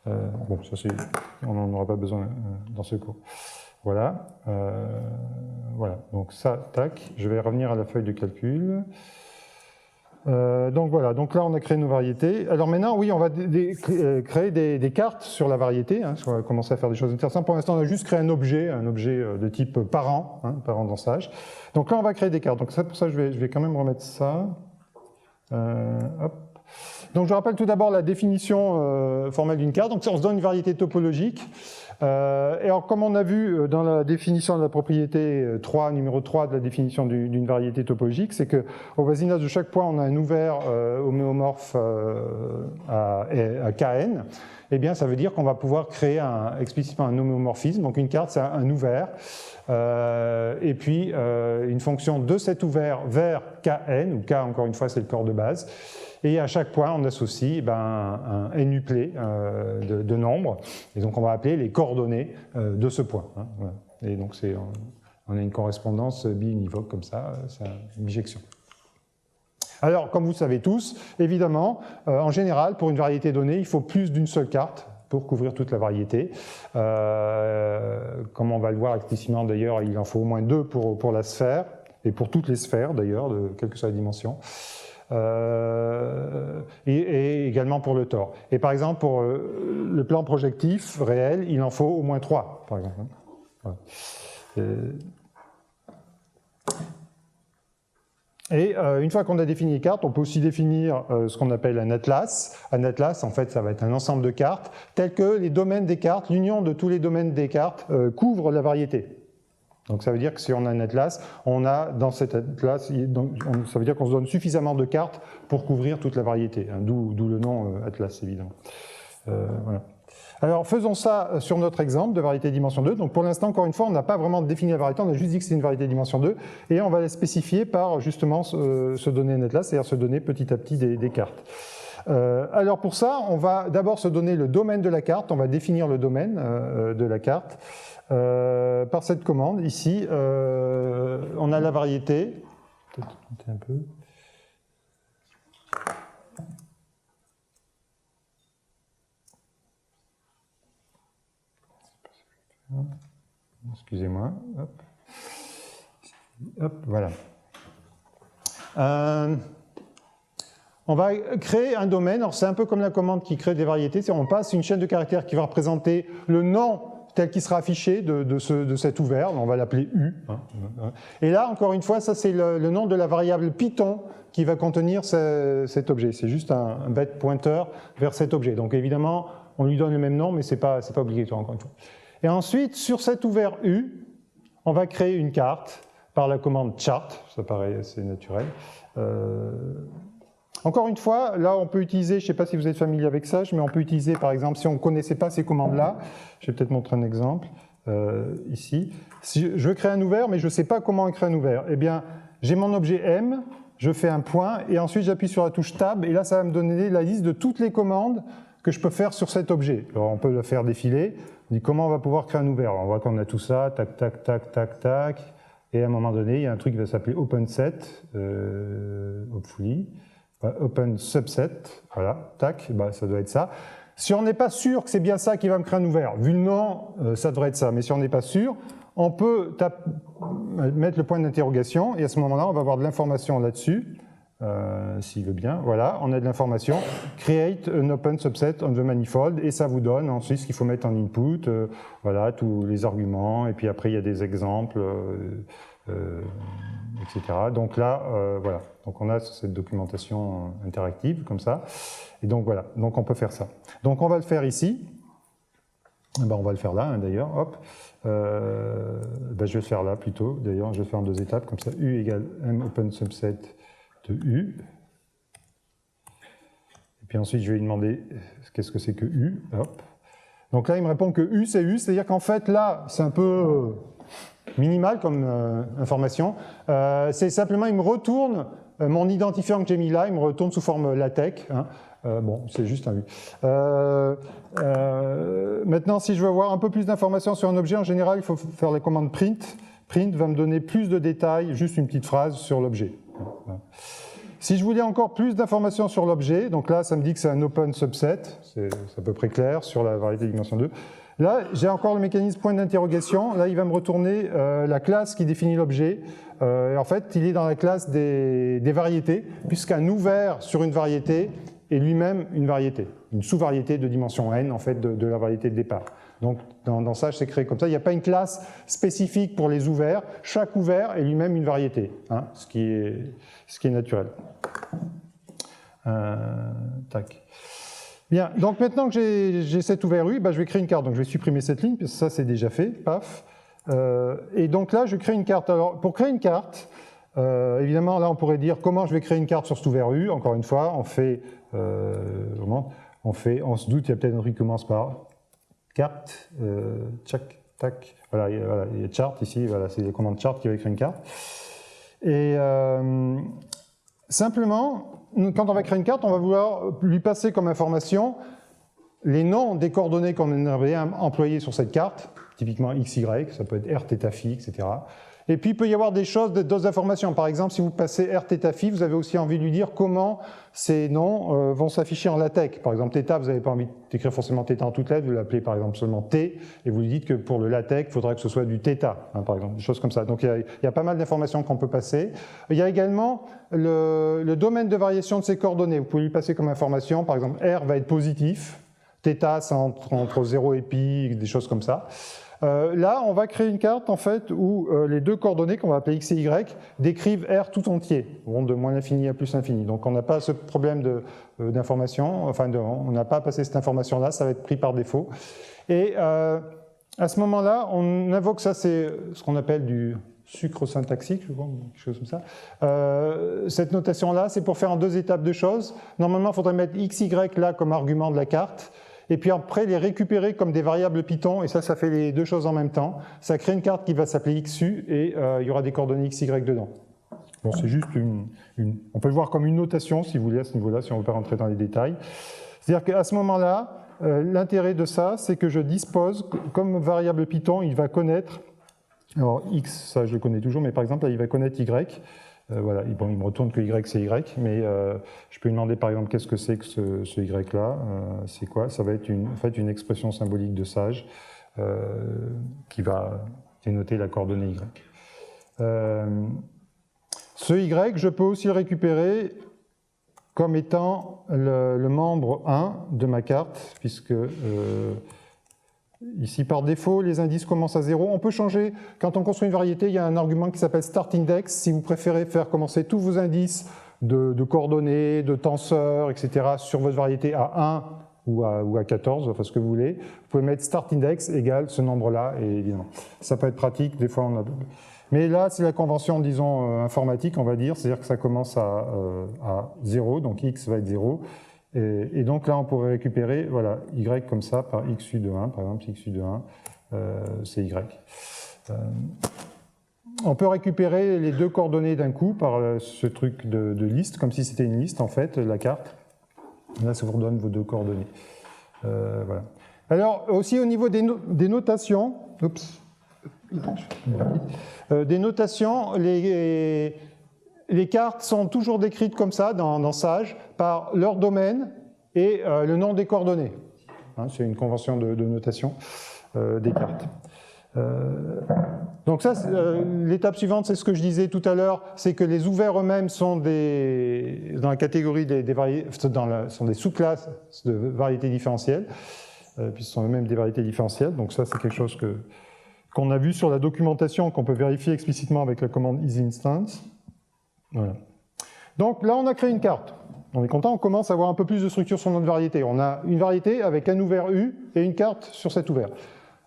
Bon, ça c'est, on n'en aura pas besoin dans ce cours. Voilà, voilà, donc ça, tac, je vais revenir à la feuille de calcul. Donc voilà, donc là on a créé nos variétés. Alors maintenant, oui, on va créer des cartes sur la variété, on va commencer à faire des choses intéressantes. Pour l'instant, on a juste créé un objet de type parent, parent dans Sage. Donc là, on va créer des cartes. Donc ça, pour ça, je vais quand même remettre ça. Hop. Donc je rappelle tout d'abord la définition formelle d'une carte. Donc on se donne une variété topologique. Et alors, comme on a vu dans la définition de la propriété 3, numéro 3 de la définition d'une variété topologique, c'est qu'au voisinage de chaque point, on a un ouvert homéomorphe à Kn. Eh bien, ça veut dire qu'on va pouvoir créer explicitement un homéomorphisme. Donc, une carte, c'est un ouvert. Et puis, une fonction de cet ouvert vers Kn, où K, encore une fois, c'est le corps de base. Et à chaque point, on associe un nuplet de nombres. Et donc, on va appeler les coordonnées de ce point. Voilà. Et donc, on a une correspondance biunivoque comme ça, c'est une bijection. Alors, comme vous le savez tous, évidemment, en général, pour une variété donnée, il faut plus d'une seule carte pour couvrir toute la variété. Comme on va le voir explicitement d'ailleurs, il en faut au moins 2 pour la sphère, et pour toutes les sphères d'ailleurs, quelle que soit la dimension. Et également pour le tore. Et par exemple, pour le plan projectif réel, il en faut au moins 3, par exemple. Voilà. Et une fois qu'on a défini les cartes, on peut aussi définir ce qu'on appelle un atlas. Un atlas, en fait, ça va être un ensemble de cartes, tels que les domaines des cartes, l'union de tous les domaines des cartes couvre la variété. Donc ça veut dire que si on a un atlas, on a dans cet atlas, ça veut dire qu'on se donne suffisamment de cartes pour couvrir toute la variété, hein, d'où le nom atlas, évidemment. Voilà. Alors faisons ça sur notre exemple de variété dimension 2. Donc pour l'instant, encore une fois, on n'a pas vraiment défini la variété, on a juste dit que c'est une variété dimension 2, et on va la spécifier par justement se donner un atlas, c'est-à-dire se donner petit à petit des cartes. Alors pour ça, on va d'abord se donner le domaine de la carte, on va définir le domaine de la carte. Par cette commande, ici, on a la variété. Peut-être monter un peu. Excusez-moi. Hop. Hop, voilà. On va créer un domaine. Alors c'est un peu comme la commande qui crée des variétés. On passe une chaîne de caractères qui va représenter le nom tel qu'il sera affiché de cet ouvert, on va l'appeler U. Et là, encore une fois, ça c'est le nom de la variable Python qui va contenir cet objet. C'est juste un bête pointeur vers cet objet. Donc évidemment, on lui donne le même nom, mais c'est pas obligatoire, encore une fois. Et ensuite, sur cet ouvert U, on va créer une carte par la commande chart, ça paraît assez naturel. Encore une fois, là on peut utiliser, je ne sais pas si vous êtes familier avec ça, mais on peut utiliser par exemple, si on ne connaissait pas ces commandes-là, je vais peut-être montrer un exemple, ici. Si je veux créer un ouvert, mais je ne sais pas comment créer un ouvert, eh bien j'ai mon objet M, je fais un point, et ensuite j'appuie sur la touche Tab, et là ça va me donner la liste de toutes les commandes que je peux faire sur cet objet. Alors on peut le faire défiler, on dit comment on va pouvoir créer un ouvert. Alors, on voit qu'on a tout ça, tac, tac, tac, tac, tac, et à un moment donné, il y a un truc qui va s'appeler OpenSet, hopefully. Open subset, voilà, tac, bah, ça doit être ça. Si on n'est pas sûr que c'est bien ça qui va me créer un ouvert, vu le nom, ça devrait être ça, mais si on n'est pas sûr, on peut mettre le point d'interrogation, et à ce moment-là, on va avoir de l'information là-dessus, s'il veut bien, voilà, on a de l'information, create an open subset on the manifold, et ça vous donne ensuite ce qu'il faut mettre en input, voilà, tous les arguments, et puis après il y a des exemples, etc. Donc là, voilà, donc on a cette documentation interactive comme ça, et donc voilà, donc on peut faire ça. Donc on va le faire ici, ben, on va le faire là hein, d'ailleurs, hop, ben, je vais le faire là plutôt, d'ailleurs je vais le faire en 2 étapes, comme ça, U égale M open subset de U, et puis ensuite je vais lui demander qu'est-ce que c'est que U, hop. Donc là il me répond que U c'est U, c'est-à-dire qu'en fait là c'est un peu minimal comme information, c'est simplement il me retourne mon identifiant que j'ai mis là, il me retourne sous forme LaTeX, hein. Bon, c'est juste un U. Maintenant, si je veux avoir un peu plus d'informations sur un objet, en général, il faut faire la commande print. Print va me donner plus de détails, juste une petite phrase sur l'objet. Si je voulais encore plus d'informations sur l'objet, donc là, ça me dit que c'est un open subset, c'est à peu près clair sur la variété dimension 2. Là, j'ai encore le mécanisme point d'interrogation. Là, il va me retourner la classe qui définit l'objet. En fait, il est dans la classe des variétés, puisqu'un ouvert sur une variété est lui-même une variété, une sous-variété de dimension n, en fait, de la variété de départ. Donc, dans ça, c'est créé comme ça. Il n'y a pas une classe spécifique pour les ouverts. Chaque ouvert est lui-même une variété, hein, ce qui est naturel. Tac. Bien, donc maintenant que j'ai cet ouvert U, bah, je vais créer une carte. Donc je vais supprimer cette ligne, parce que ça c'est déjà fait, paf. Et donc là, je crée une carte. Alors, pour créer une carte, évidemment, là on pourrait dire comment je vais créer une carte sur cet ouvert U. Encore une fois, on se doute, il y a peut-être un truc qui commence par carte, tchac, tac. Voilà, il y a chart ici, voilà, c'est les commandes chart qui va créer une carte. Et simplement, quand on va créer une carte, on va vouloir lui passer comme information les noms des coordonnées qu'on aimerait employer sur cette carte. typiquement XY, ça peut être R θ phi, etc. Et puis il peut y avoir des choses, d'autres informations. Par exemple, si vous passez R θ phi, vous avez aussi envie de lui dire comment ces noms vont s'afficher en LaTeX. Par exemple, θ, vous n'avez pas envie d'écrire forcément θ en toutes lettres, vous l'appelez par exemple seulement T, et vous lui dites que pour le LaTeX, il faudrait que ce soit du θ, hein, par exemple, des choses comme ça. Donc il y a pas mal d'informations qu'on peut passer. Il y a également le domaine de variation de ces coordonnées. Vous pouvez lui passer comme information, par exemple, R va être positif, θ c'est entre 0 et pi, des choses comme ça. Là, on va créer une carte en fait où les deux coordonnées qu'on va appeler x et y décrivent R tout entier, vont de moins l'infini à plus l'infini. Donc on n'a pas ce problème d'information, enfin on n'a pas à passer cette information-là, ça va être pris par défaut. Et à ce moment-là, on invoque ça, c'est ce qu'on appelle du sucre syntaxique, je crois, quelque chose comme ça. Cette notation-là, c'est pour faire en deux étapes de choses. Normalement, il faudrait mettre x, y là comme argument de la carte. Et puis après les récupérer comme des variables Python, et ça fait les deux choses en même temps. Ça crée une carte qui va s'appeler XU, et il y aura des coordonnées XY dedans. Bon, c'est juste on peut le voir comme une notation, si vous voulez, à ce niveau-là, si on ne veut pas rentrer dans les détails. C'est-à-dire qu'à ce moment-là, l'intérêt de ça, c'est que je dispose, comme variable Python, il va connaître, alors X, ça je le connais toujours, mais par exemple, là, il va connaître Y. Voilà, bon, il me retourne que Y c'est Y, mais je peux lui demander par exemple qu'est-ce que c'est que ce Y là, c'est quoi? Ça va être en fait une expression symbolique de sage qui va dénoter la coordonnée Y. Ce Y, je peux aussi le récupérer comme étant le membre 1 de ma carte, puisque ici, par défaut, les indices commencent à 0. On peut changer, quand on construit une variété, il y a un argument qui s'appelle startIndex. Si vous préférez faire commencer tous vos indices de coordonnées, de tenseurs, etc. sur votre variété à 1 ou à 14, enfin ce que vous voulez, vous pouvez mettre startIndex égale ce nombre-là, et évidemment, ça peut être pratique, des fois on a... Mais là, c'est la convention, disons, informatique, on va dire, c'est-à-dire que ça commence à 0, donc x va être 0. Et donc là, on pourrait récupérer voilà, y comme ça par xu de 1, par exemple, xu de 1, c'est y. On peut récupérer les deux coordonnées d'un coup par ce truc de liste, comme si c'était une liste, en fait, la carte. Là, ça vous redonne vos deux coordonnées. Voilà. Alors, aussi au niveau des notations, des notations, les cartes sont toujours décrites comme ça dans Sage par leur domaine et le nom des coordonnées. Hein, c'est une convention de notation des cartes. Donc ça, l'étape suivante, c'est ce que je disais tout à l'heure, c'est que les ouverts eux-mêmes sont dans la catégorie sont des sous-classes de variétés différentielles, puis ce sont eux-mêmes des variétés différentielles. Donc ça, c'est quelque chose qu'on a vu sur la documentation, qu'on peut vérifier explicitement avec la commande isInstance. Voilà. Donc là, on a créé une carte. On est content, on commence à avoir un peu plus de structure sur notre variété. On a une variété avec un ouvert U et une carte sur cet ouvert.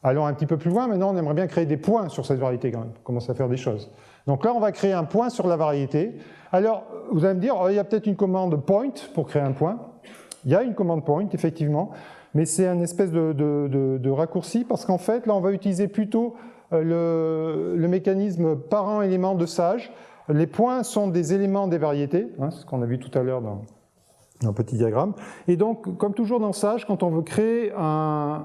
Allons un petit peu plus loin, maintenant on aimerait bien créer des points sur cette variété quand même. On commence à faire des choses. Donc là, on va créer un point sur la variété. Alors, vous allez me dire, il y a peut-être une commande point pour créer un point. Il y a une commande point, effectivement, mais c'est un espèce de raccourci parce qu'en fait, là, on va utiliser plutôt le mécanisme parent-élément de Sage. Les points sont des éléments des variétés, hein, c'est ce qu'on a vu tout à l'heure dans un petit diagramme. Et donc, comme toujours dans Sage, quand on veut créer un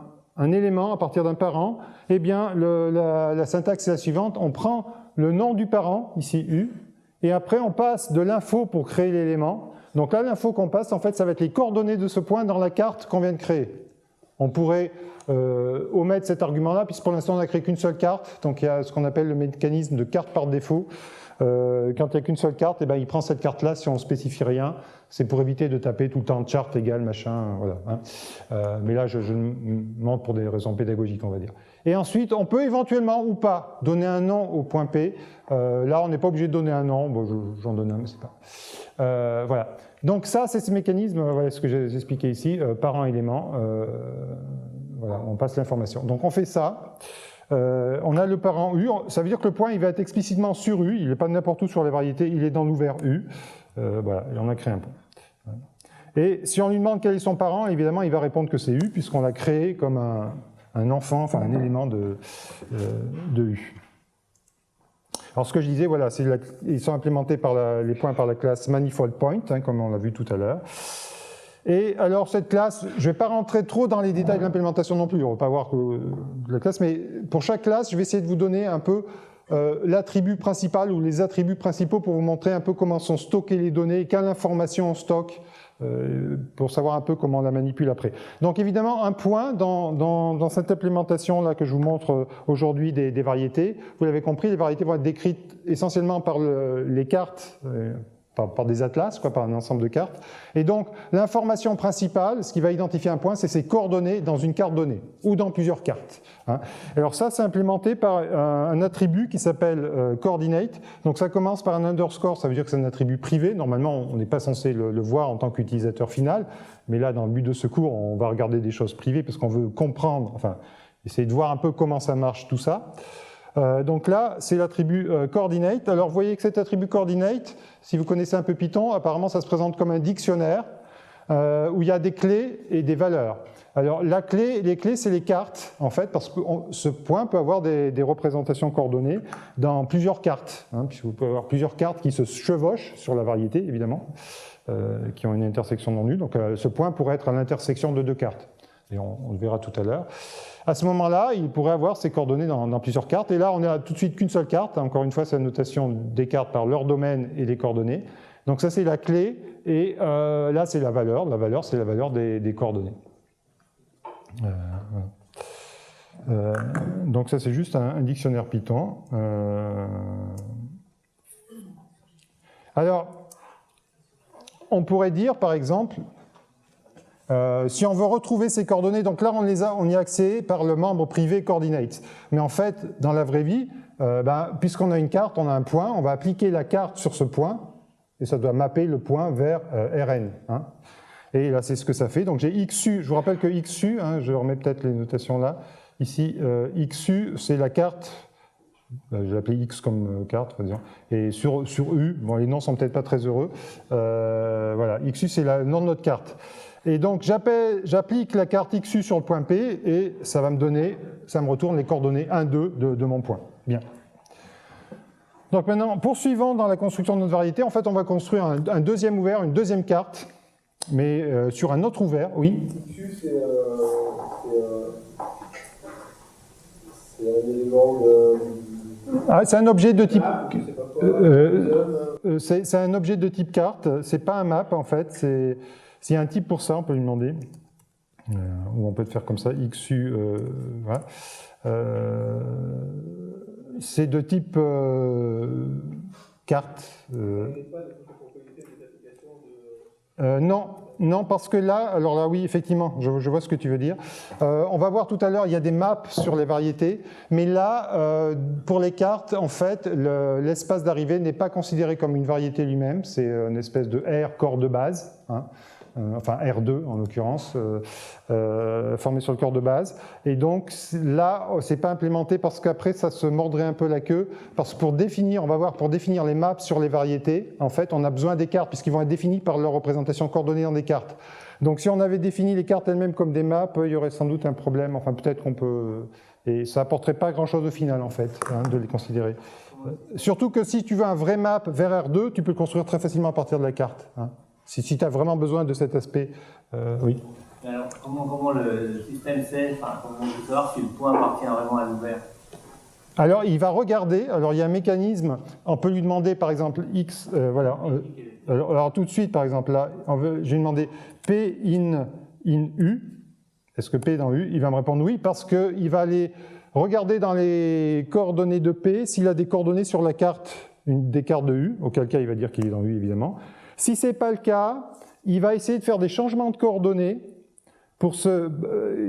élément à partir d'un parent, eh bien, la syntaxe est la suivante. On prend le nom du parent, ici U, et après on passe de l'info pour créer l'élément. Donc là, l'info qu'on passe, en fait, ça va être les coordonnées de ce point dans la carte qu'on vient de créer. On pourrait omettre cet argument-là, puisque pour l'instant, on n'a créé qu'une seule carte. Donc il y a ce qu'on appelle le mécanisme de carte par défaut. Quand il n'y a qu'une seule carte, eh ben, il prend cette carte-là si on ne spécifie rien. C'est pour éviter de taper tout le temps chart égale machin, voilà. Hein. Mais là, je montre pour des raisons pédagogiques, on va dire. Et ensuite, on peut éventuellement ou pas donner un nom au point P. Là, on n'est pas obligé de donner un nom. Bon, j'en donne un, mais c'est pas. Voilà. Donc ça, c'est ce mécanisme, voilà ce que j'ai expliqué ici, parent-élément. Voilà, on passe l'information. Donc on fait ça. On a le parent U, ça veut dire que le point il va être explicitement sur U, il n'est pas n'importe où sur les variétés, il est dans l'ouvert U. Voilà, et on a créé un point. Et si on lui demande quel est son parent, évidemment il va répondre que c'est U, puisqu'on l'a créé comme un enfant, enfin un élément de U. Alors ce que je disais, voilà, ils sont implémentés par les points par la classe manifold point, hein, comme on l'a vu tout à l'heure. Et alors cette classe, je ne vais pas rentrer trop dans les détails de l'implémentation non plus, on ne va pas voir la classe, mais pour chaque classe, je vais essayer de vous donner un peu l'attribut principal ou les attributs principaux pour vous montrer un peu comment sont stockées les données, quelle information on stocke, pour savoir un peu comment on la manipule après. Donc évidemment, un point dans cette implémentation-là que je vous montre aujourd'hui des variétés, vous l'avez compris, les variétés vont être décrites essentiellement par les cartes, par des atlas, par un ensemble de cartes. Et donc, l'information principale, ce qui va identifier un point, c'est ses coordonnées dans une carte donnée, ou dans plusieurs cartes. Alors ça, c'est implémenté par un attribut qui s'appelle coordinate. Donc ça commence par un underscore, ça veut dire que c'est un attribut privé. Normalement, on n'est pas censé le voir en tant qu'utilisateur final, mais là, dans le but de ce cours, on va regarder des choses privées parce qu'on veut comprendre, enfin, essayer de voir un peu comment ça marche, tout ça. Donc là, c'est l'attribut coordinate. Alors vous voyez que cet attribut coordinate, si vous connaissez un peu Python, apparemment ça se présente comme un dictionnaire où il y a des clés et des valeurs. Alors les clés, c'est les cartes, en fait, parce que ce point peut avoir des représentations coordonnées dans plusieurs cartes, puisque vous pouvez avoir plusieurs cartes qui se chevauchent sur la variété, évidemment, qui ont une intersection non nulle. Donc ce point pourrait être à l'intersection de deux cartes. Et on le verra tout à l'heure. À ce moment-là, il pourrait avoir ses coordonnées dans plusieurs cartes. Et là, on n'a tout de suite qu'une seule carte. Encore une fois, c'est la notation des cartes par leur domaine et les coordonnées. Donc ça, c'est la clé. Et là, c'est la valeur. La valeur, c'est la valeur des coordonnées. Voilà. Donc ça, c'est juste un dictionnaire Python. Alors, on pourrait dire, par exemple, si on veut retrouver ces coordonnées, donc là on y a accès par le membre privé coordinate. Mais en fait, dans la vraie vie, puisqu'on a une carte, on a un point, on va appliquer la carte sur ce point, et ça doit mapper le point vers Rn. Et là c'est ce que ça fait. Donc j'ai XU, je vous rappelle que XU, je remets peut-être les notations là, ici XU c'est la carte, je vais l'appeler X comme carte, par exemple. Et sur U, bon les noms sont peut-être pas très heureux, voilà, XU c'est le nom de notre carte. Et donc j'applique la carte XU sur le point P et ça va me donner, ça me retourne les coordonnées 1, 2 de mon point. Bien. Donc maintenant, poursuivons dans la construction de notre variété, en fait on va construire un deuxième ouvert, une deuxième carte, mais sur un autre ouvert, oui. XU c'est un élément de... C'est un objet de type... c'est un objet de type carte, c'est pas un map en fait, s'il y a un type pour ça, on peut lui demander. Ou on peut le faire comme ça, XU, voilà. C'est de type carte. Non, parce que là, alors là oui, effectivement, je vois ce que tu veux dire. On va voir tout à l'heure, il y a des maps sur les variétés, mais là, pour les cartes, en fait, l'espace d'arrivée n'est pas considéré comme une variété lui-même, c'est une espèce de R corps de base, enfin R2 en l'occurrence, formé sur le corps de base. Et donc là, c'est pas implémenté parce qu'après ça se mordrait un peu la queue, parce que pour définir, on va voir, pour définir les maps sur les variétés, en fait, on a besoin des cartes puisqu'ils vont être définis par leur représentation coordonnée dans des cartes. Donc si on avait défini les cartes elles-mêmes comme des maps, il y aurait sans doute un problème, enfin peut-être qu'on peut... Et ça apporterait pas grand-chose au final, en fait, de les considérer. Surtout que si tu veux un vrai map vers R2, tu peux le construire très facilement à partir de la carte. Si tu as vraiment besoin de cet aspect, oui. Alors, comment le système sait, comment on peut savoir si le point appartient vraiment à l'ouvert? Alors, il va regarder, alors il y a un mécanisme, on peut lui demander par exemple X, voilà. Alors tout de suite, par exemple, là, je vais lui demander P in U, est-ce que P est dans U? Il va me répondre oui, parce qu'il va aller regarder dans les coordonnées de P s'il a des coordonnées sur la carte, des cartes de U, auquel cas il va dire qu'il est dans U, évidemment. Si ce n'est pas le cas, il va essayer de faire des changements de coordonnées.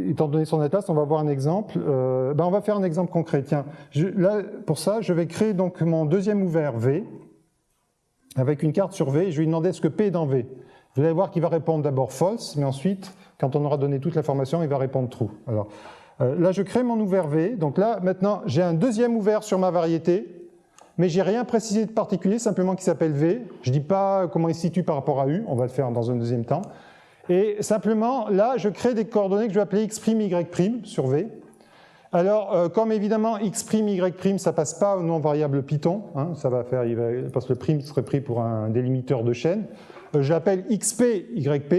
Étant donné son atlas, on va voir un exemple. On va faire un exemple concret. Tiens, là, pour ça, je vais créer donc mon deuxième ouvert V, avec une carte sur V, et je vais lui demander est-ce que P est dans V. Vous allez voir qu'il va répondre d'abord false, mais ensuite, quand on aura donné toute l'information, il va répondre true. Alors, là, je crée mon ouvert V. Donc là, maintenant, j'ai un deuxième ouvert sur ma variété, mais j'ai rien précisé de particulier, simplement qui s'appelle V. Je ne dis pas comment il se situe par rapport à U, on va le faire dans un deuxième temps. Et simplement, là, je crée des coordonnées que je vais appeler X', Y' sur V. Alors, comme évidemment X', Y', ça ne passe pas au nom variable Python, ça va faire, parce que le prime serait pris pour un délimiteur de chaîne, j'appelle XP, YP,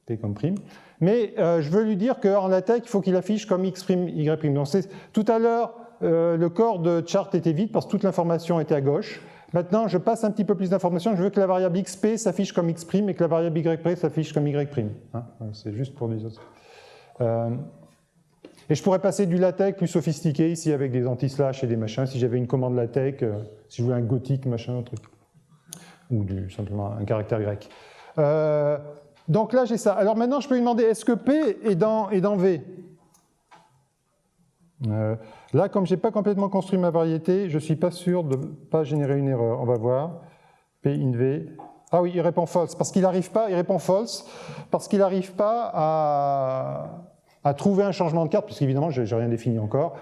P comme prime. Mais je veux lui dire qu'en LaTeX, il faut qu'il affiche comme X', Y'. Donc tout à l'heure, le corps de chart était vide parce que toute l'information était à gauche. Maintenant, je passe un petit peu plus d'informations. Je veux que la variable XP s'affiche comme X' et que la variable YP s'affiche comme Y'. Hein, c'est juste pour les autres. Et je pourrais passer du LaTeX plus sophistiqué ici avec des anti-slash et des machins. Si j'avais une commande LaTeX, si je voulais un gothique, machin, un truc. Ou simplement un caractère grec. Donc là, j'ai ça. Alors maintenant, je peux lui demander, est-ce que P est dans V? Là, comme je n'ai pas complètement construit ma variété, je ne suis pas sûr de ne pas générer une erreur. On va voir. P in V. Ah oui, il répond false. Parce qu'il n'arrive pas, il répond false, parce qu'il n'arrive pas à trouver un changement de carte, puisqu'évidemment, je n'ai rien défini encore,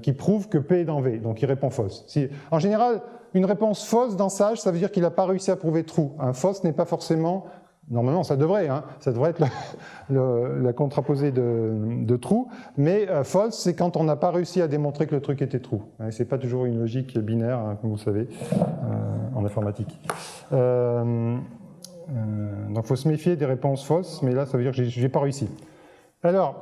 qui prouve que P est dans V. Donc il répond false. En général, une réponse false dans Sage, ça veut dire qu'il n'a pas réussi à prouver true. Un false n'est pas forcément... Normalement, ça devrait être la contraposée de true, mais false, c'est quand on n'a pas réussi à démontrer que le truc était true. Ce n'est pas toujours une logique binaire, hein, comme vous savez, en informatique. Donc il faut se méfier des réponses false, mais là, ça veut dire que je n'ai pas réussi. Alors,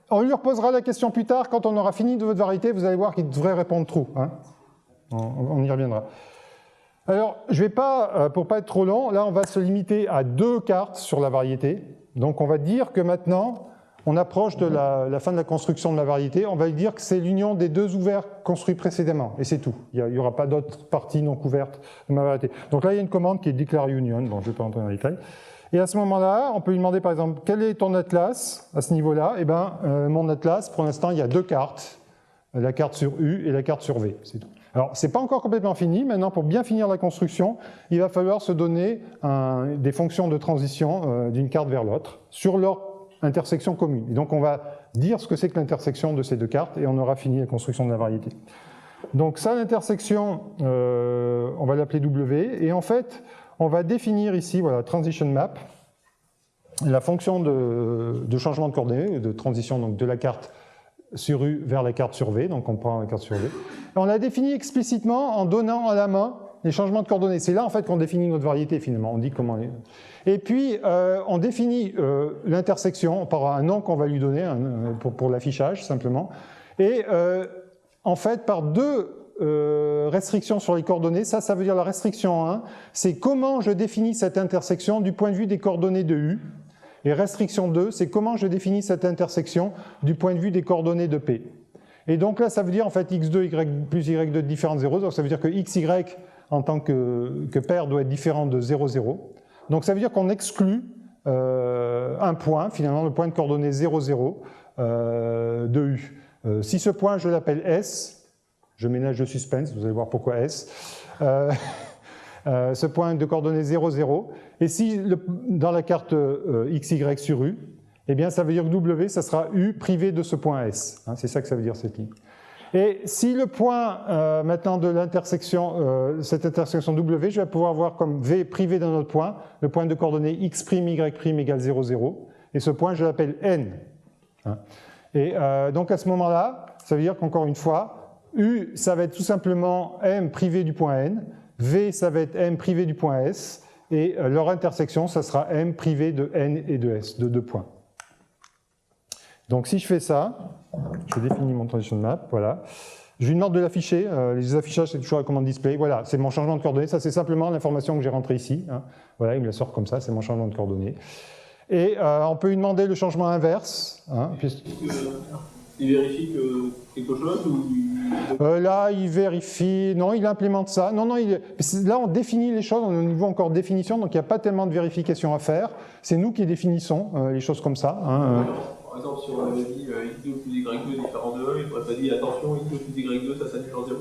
on lui reposera la question plus tard, quand on aura fini de votre variété, vous allez voir qu'il devrait répondre true. Hein. On y reviendra. Alors, je ne vais pas, pour ne pas être trop long, là on va se limiter à 2 cartes sur la variété. Donc on va dire que maintenant, on approche de la fin de la construction de la variété, on va dire que c'est l'union des 2 ouverts construits précédemment, et c'est tout. Il n'y aura pas d'autres parties non couvertes de ma variété. Donc là, il y a une commande qui est declare union, bon, je ne vais pas rentrer dans les détails. Et à ce moment-là, on peut lui demander par exemple, quel est ton atlas à ce niveau-là? Eh bien, mon atlas, pour l'instant, il y a 2 cartes, la carte sur U et la carte sur V, c'est tout. Alors, ce n'est pas encore complètement fini. Maintenant, pour bien finir la construction, il va falloir se donner des fonctions de transition d'une carte vers l'autre sur leur intersection commune. Et donc, on va dire ce que c'est que l'intersection de ces 2 cartes et on aura fini la construction de la variété. Donc ça, l'intersection, on va l'appeler W. Et en fait, on va définir ici, voilà, transition map, la fonction de changement de coordonnées, de transition donc, de la carte sur U vers la carte sur V, donc on prend la carte sur V. Et on l'a défini explicitement en donnant à la main les changements de coordonnées. C'est là en fait qu'on définit notre variété finalement, on dit comment... Et puis on définit l'intersection par un nom qu'on va lui donner pour l'affichage simplement. Et en fait par 2 restrictions sur les coordonnées, ça veut dire la restriction 1, c'est comment je définis cette intersection du point de vue des coordonnées de U. Et restriction 2, c'est comment je définis cette intersection du point de vue des coordonnées de P. Et donc là, ça veut dire en fait x2, y plus y2 de différentes 0. Donc ça veut dire que xy en tant que paire doit être différent de 0, 0. Donc ça veut dire qu'on exclut un point, finalement le point de coordonnées 0, 0 de U. Si ce point, je l'appelle S, je ménage le suspense, vous allez voir pourquoi S. Ce point de coordonnées 0, 0. Et si dans la carte XY sur U, eh bien ça veut dire que W, ça sera U privé de ce point S. Hein, c'est ça que ça veut dire cette ligne. Et si le point maintenant de l'intersection, cette intersection W, je vais pouvoir voir comme V privé d'un autre point, le point de coordonnées X', Y' égale 0, 0. Et ce point, je l'appelle N. Hein. Et donc à ce moment-là, ça veut dire qu'encore une fois, U, ça va être tout simplement M privé du point N. V, ça va être M privé du point S, et leur intersection, ça sera M privé de N et de S, de 2 points. Donc si je fais ça, je définis mon transition map, voilà. Je lui demande de l'afficher, les affichages c'est toujours la commande display, voilà, c'est mon changement de coordonnées, ça c'est simplement l'information que j'ai rentrée ici, hein. Voilà, il me la sort comme ça, c'est mon changement de coordonnées. Et on peut lui demander le changement inverse. Hein, il vérifie quelque chose ou... Là, il vérifie, non, il implémente ça. Non, là, on définit les choses, on est au niveau encore définition, donc il n'y a pas tellement de vérification à faire. C'est nous qui définissons les choses comme ça. Hein. Par exemple, si on avait dit x2 plus y2 différent de 1, il n'aurait pas dit attention, x2 plus y2, ça s'annule en 0.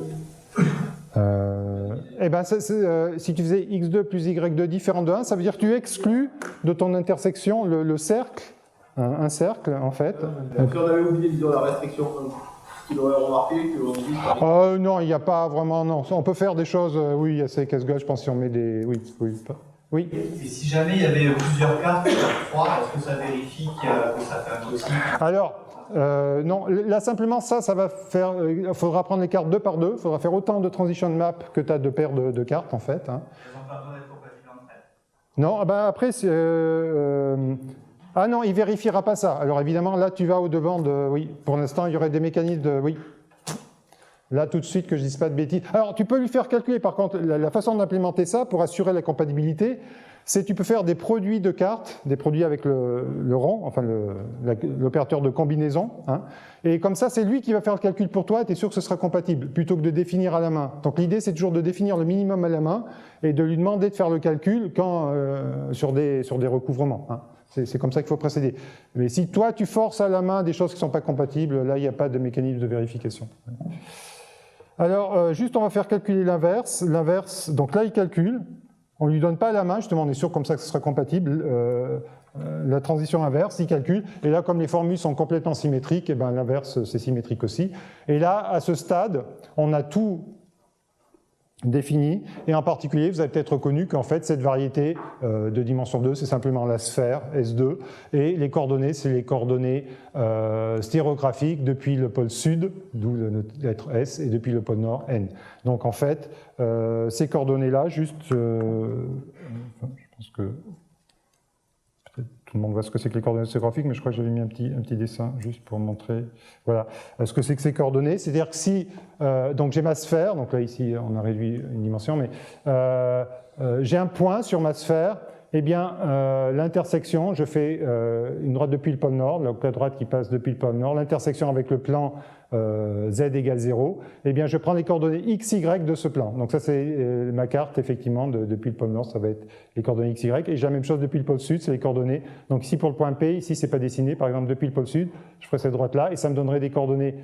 Eh ben, si tu faisais x2 plus y2 différent de 1, ça veut dire que tu exclus de ton intersection le cercle, un cercle en fait. Si on avait oublié disons, la restriction 1, il aurait remarqué qu'on dit... non, il n'y a pas vraiment... Non, on peut faire des choses... oui, c'est casse-gueule, je pense, si on met des... Oui. Et si jamais il y avait plusieurs cartes, 3, est-ce que ça vérifie que ça fait impossible? Alors, non, là simplement ça va faire... Il faudra prendre les cartes 2 par 2, il faudra faire autant de transition map que tu as de paires de cartes en fait. Hein. Non, ah ben après, ah non, il ne vérifiera pas ça. Alors évidemment, là, tu vas au-devant de... Oui, pour l'instant, il y aurait des mécanismes de... Oui. Là, tout de suite, que je ne dise pas de bêtises. Alors, tu peux lui faire calculer, par contre, la façon d'implémenter ça pour assurer la compatibilité, c'est tu peux faire des produits de cartes, des produits avec le rond, enfin l'opérateur de combinaison, hein, et comme ça, c'est lui qui va faire le calcul pour toi, et tu es sûr que ce sera compatible, plutôt que de définir à la main. Donc l'idée, c'est toujours de définir le minimum à la main, et de lui demander de faire le calcul quand, sur des recouvrements. Hein. C'est comme ça qu'il faut procéder. Mais si toi, tu forces à la main des choses qui ne sont pas compatibles, là, il n'y a pas de mécanisme de vérification. Alors, juste, on va faire calculer l'inverse. L'inverse, donc là, il calcule. On ne lui donne pas à la main, justement, on est sûr comme ça que ce sera compatible. La transition inverse, il calcule. Et là, comme les formules sont complètement symétriques, et ben, l'inverse, c'est symétrique aussi. Et là, à ce stade, on a tout défini. Et en particulier, vous avez peut-être reconnu qu'en fait, cette variété de dimension 2, c'est simplement la sphère S2. Et les coordonnées, c'est les coordonnées stéréographiques depuis le pôle sud, d'où la lettre S, et depuis le pôle nord, N. Donc en fait, ces coordonnées-là, juste, je pense que peut-être tout le monde voit ce que c'est que les coordonnées stéréographiques, mais je crois que j'avais mis un petit dessin juste pour montrer, voilà, ce que c'est que ces coordonnées. C'est-à-dire que si, donc j'ai ma sphère, donc là ici on a réduit une dimension, mais j'ai un point sur ma sphère, eh bien l'intersection, je fais une droite depuis le pôle nord, donc la droite qui passe depuis le pôle nord, l'intersection avec le plan z égale 0, eh bien je prends les coordonnées x, y de ce plan. Donc ça c'est ma carte effectivement depuis le pôle nord, ça va être les coordonnées x, y, et j'ai la même chose depuis le pôle sud, c'est les coordonnées. Donc ici pour le point P, ici c'est pas dessiné, par exemple depuis le pôle sud, je ferai cette droite là et ça me donnerait des coordonnées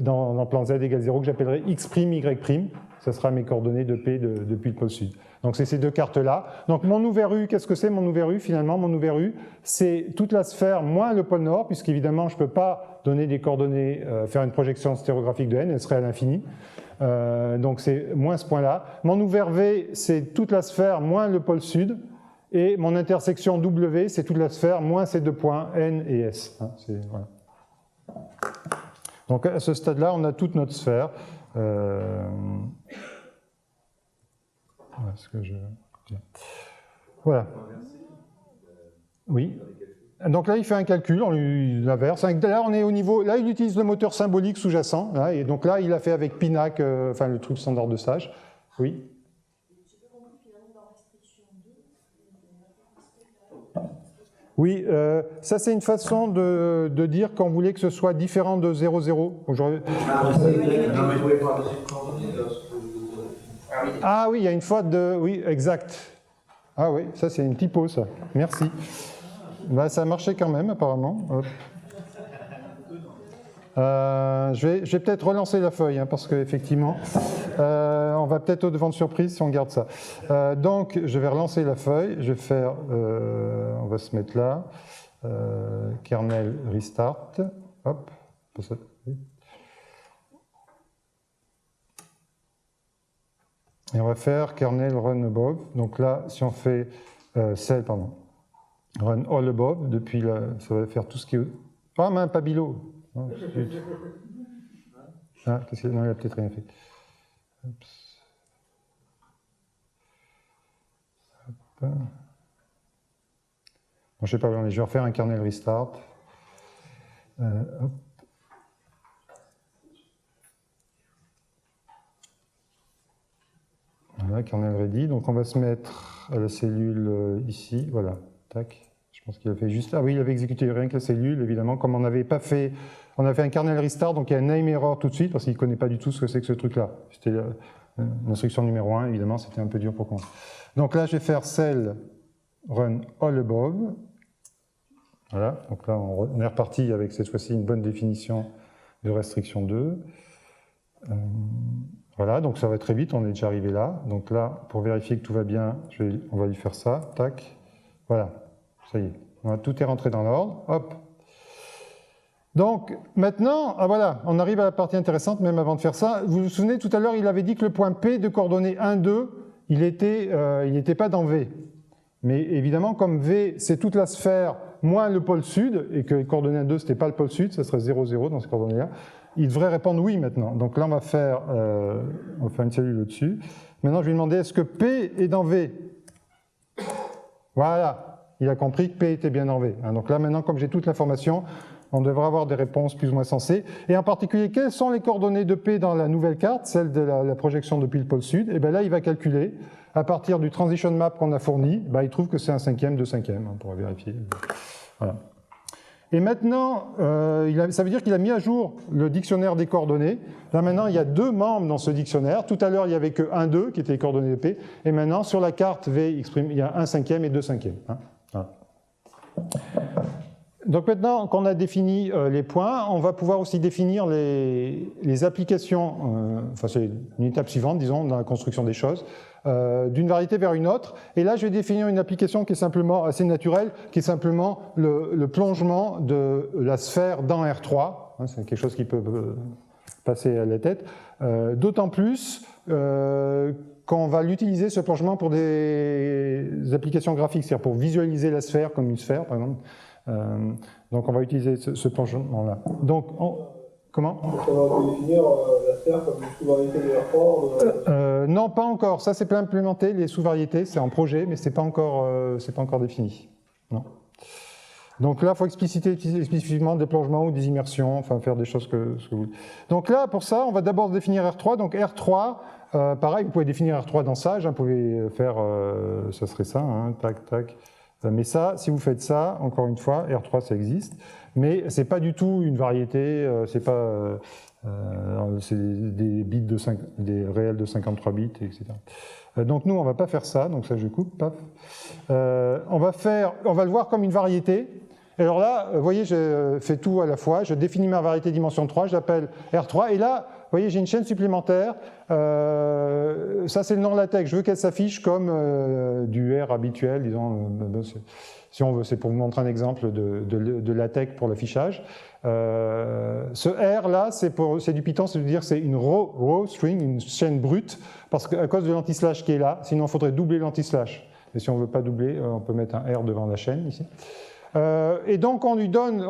dans le plan z égale '0 que j'appellerai x', y', ça sera mes coordonnées de P depuis le pôle sud. Donc c'est ces deux cartes-là. Donc mon OU, qu'est-ce que c'est mon OU finalement? Mon OU, c'est toute la sphère moins le pôle nord, puisqu'évidemment je ne peux pas donner des coordonnées, faire une projection stéréographique de n, elle serait à l'infini. Donc c'est moins ce point-là. Mon OV, c'est toute la sphère moins le pôle sud. Et mon intersection W, c'est toute la sphère moins ces deux points, N et S. Hein, voilà. Donc à ce stade-là, on a toute notre sphère. Voilà. Oui. Donc là, il fait un calcul, on lui inverse. Là, on est au niveau. Là, il utilise le moteur symbolique sous-jacent. Et donc là, il a fait avec Pinac, enfin le truc standard de stage. Oui. Oui, ça c'est une façon de dire qu'on voulait que ce soit différent de 0,0. Ah oui, il y a une faute de... Oui, exact. Ah oui, ça c'est une typo, ça. Merci. Ben, ça a marché quand même, apparemment. Hop. Je vais peut-être relancer la feuille, hein, parce qu'effectivement, on va peut-être au devant de surprise si on garde ça. Donc, je vais relancer la feuille. Je vais faire... on va se mettre là. Kernel restart. Hop. Et on va faire kernel run above. Donc là, si on fait run all above, depuis là, ça va faire tout ce qui est... Ah, mais pas Bilo. Ah, non, il a peut-être rien fait. Bon, je sais pas, je vais refaire un kernel restart. Hop. Voilà, kernel ready. Donc on va se mettre à la cellule ici, voilà, tac. Je pense qu'il a fait juste... Ah oui, il avait exécuté rien que la cellule, évidemment, comme on n'avait pas fait... On a fait un kernel restart, donc il y a un name error tout de suite, parce qu'il ne connaît pas du tout ce que c'est que ce truc-là. C'était l'instruction numéro 1, évidemment, c'était un peu dur pour commencer. Donc là, je vais faire cell run all above. Voilà, donc là, on est reparti avec cette fois-ci une bonne définition de restriction 2. Voilà, donc ça va très vite, on est déjà arrivé là. Donc là, pour vérifier que tout va bien, on va lui faire ça, tac. Voilà, ça y est, tout est rentré dans l'ordre, hop. Donc maintenant, ah voilà, on arrive à la partie intéressante, même avant de faire ça. Vous vous souvenez, tout à l'heure, il avait dit que le point P de coordonnées 1, 2, il n'était pas dans V. Mais évidemment, comme V, c'est toute la sphère moins le pôle sud, et que les coordonnées 1, 2, ce n'était pas le pôle sud, ça serait 0, 0 dans ces coordonnées-là, il devrait répondre oui maintenant. Donc là, on va faire une cellule au-dessus. Maintenant, je vais lui demander, est-ce que P est dans V? Voilà, il a compris que P était bien en V. Donc là, maintenant, comme j'ai toute l'information, on devrait avoir des réponses plus ou moins sensées. Et en particulier, quelles sont les coordonnées de P dans la nouvelle carte, celle de la projection depuis le pôle sud? Et bien là, il va calculer, à partir du transition map qu'on a fourni, il trouve que c'est 1/5, 2/5, on pourra vérifier. Voilà. Et maintenant, ça veut dire qu'il a mis à jour le dictionnaire des coordonnées. Là maintenant, il y a 2 membres dans ce dictionnaire. Tout à l'heure, il n'y avait que 1, 2 qui étaient les coordonnées de P. Et maintenant, sur la carte V, il y a 1/5 et 2/5. Voilà. Donc maintenant qu'on a défini les points, on va pouvoir aussi définir les applications, enfin c'est une étape suivante, disons, dans la construction des choses, d'une variété vers une autre. Et là, je vais définir une application qui est simplement assez naturelle, qui est simplement le plongement de la sphère dans R3. C'est quelque chose qui peut passer à la tête. D'autant plus qu'on va l'utiliser, ce plongement, pour des applications graphiques, c'est-à-dire pour visualiser la sphère comme une sphère, par exemple. Donc on va utiliser ce plongement-là. Donc, comment ? On va définir la sphère comme une sous-variété de R3 Non, pas encore. Ça, c'est pas implémenté, les sous-variétés, c'est en projet, mais c'est pas encore défini. Non. Donc là, il faut expliciter spécifiquement des plongements ou des immersions, enfin faire des choses que vous voulez. Donc là, pour ça, on va d'abord définir R3. Donc R3, pareil, vous pouvez définir R3 dans Sage, vous pouvez faire, ça serait ça, tac, tac. Mais ça, si vous faites ça, encore une fois, R3 ça existe, mais c'est pas du tout une variété, c'est pas, c'est des bits des réels de 53 bits, etc. Donc nous, on va pas faire ça, donc ça je coupe, paf. On va le voir comme une variété. Alors là, vous voyez, je fais tout à la fois, je définis ma variété dimension 3, je l'appelle R3, et là, vous voyez, j'ai une chaîne supplémentaire, ça c'est le nom LaTeX, je veux qu'elle s'affiche comme du R habituel, disons, si on veut, c'est pour vous montrer un exemple de LaTeX pour l'affichage. Ce R là, c'est du Python, c'est-à-dire c'est une raw string, une chaîne brute, parce qu'à cause de l'anti-slash qui est là, sinon il faudrait doubler l'anti-slash. Et si on ne veut pas doubler, on peut mettre un R devant la chaîne ici. Et donc on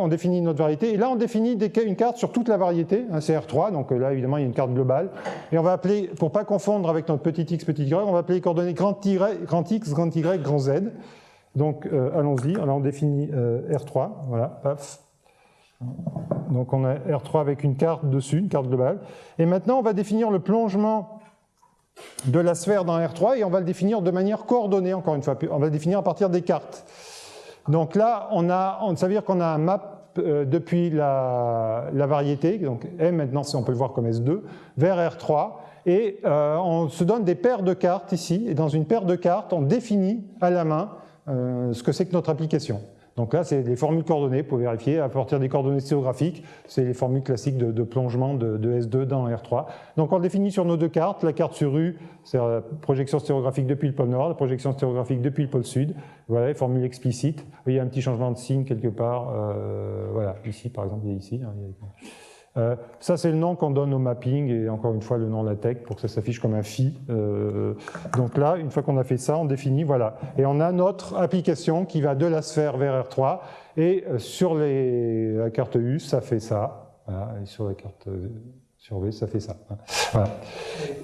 définit notre variété, et là on définit une carte sur toute la variété, c'est R3, donc là évidemment il y a une carte globale, et on va appeler, pour ne pas confondre avec notre petit x, petit y, on va appeler les coordonnées grand X, grand Y, grand Z. Donc allons-y, alors on définit R3, voilà, paf. Donc on a R3 avec une carte dessus, une carte globale, et maintenant on va définir le plongement de la sphère dans R3, et on va le définir de manière coordonnée, encore une fois, on va le définir à partir des cartes. Donc là, ça veut dire qu'on a un map depuis la variété, donc M maintenant, on peut le voir comme S2, vers R3, et on se donne des paires de cartes ici, et dans une paire de cartes, on définit à la main ce que c'est que notre application. Donc là, c'est les formules coordonnées pour vérifier, à partir des coordonnées stéréographiques, c'est les formules classiques de plongement de S2 dans R3. Donc on définit sur nos 2 cartes, la carte sur U, c'est la projection stéréographique depuis le pôle nord, la projection stéréographique depuis le pôle sud, voilà, les formules explicites. Il y a un petit changement de signe quelque part, voilà, ici par exemple, il y a ici. Ça c'est le nom qu'on donne au mapping, et encore une fois le nom LaTeX pour que ça s'affiche comme un phi. Donc là, une fois qu'on a fait ça, on définit, voilà. Et on a notre application qui va de la sphère vers R3, et sur la carte U, ça fait ça. Voilà, et sur la carte sur V, ça fait ça. Voilà.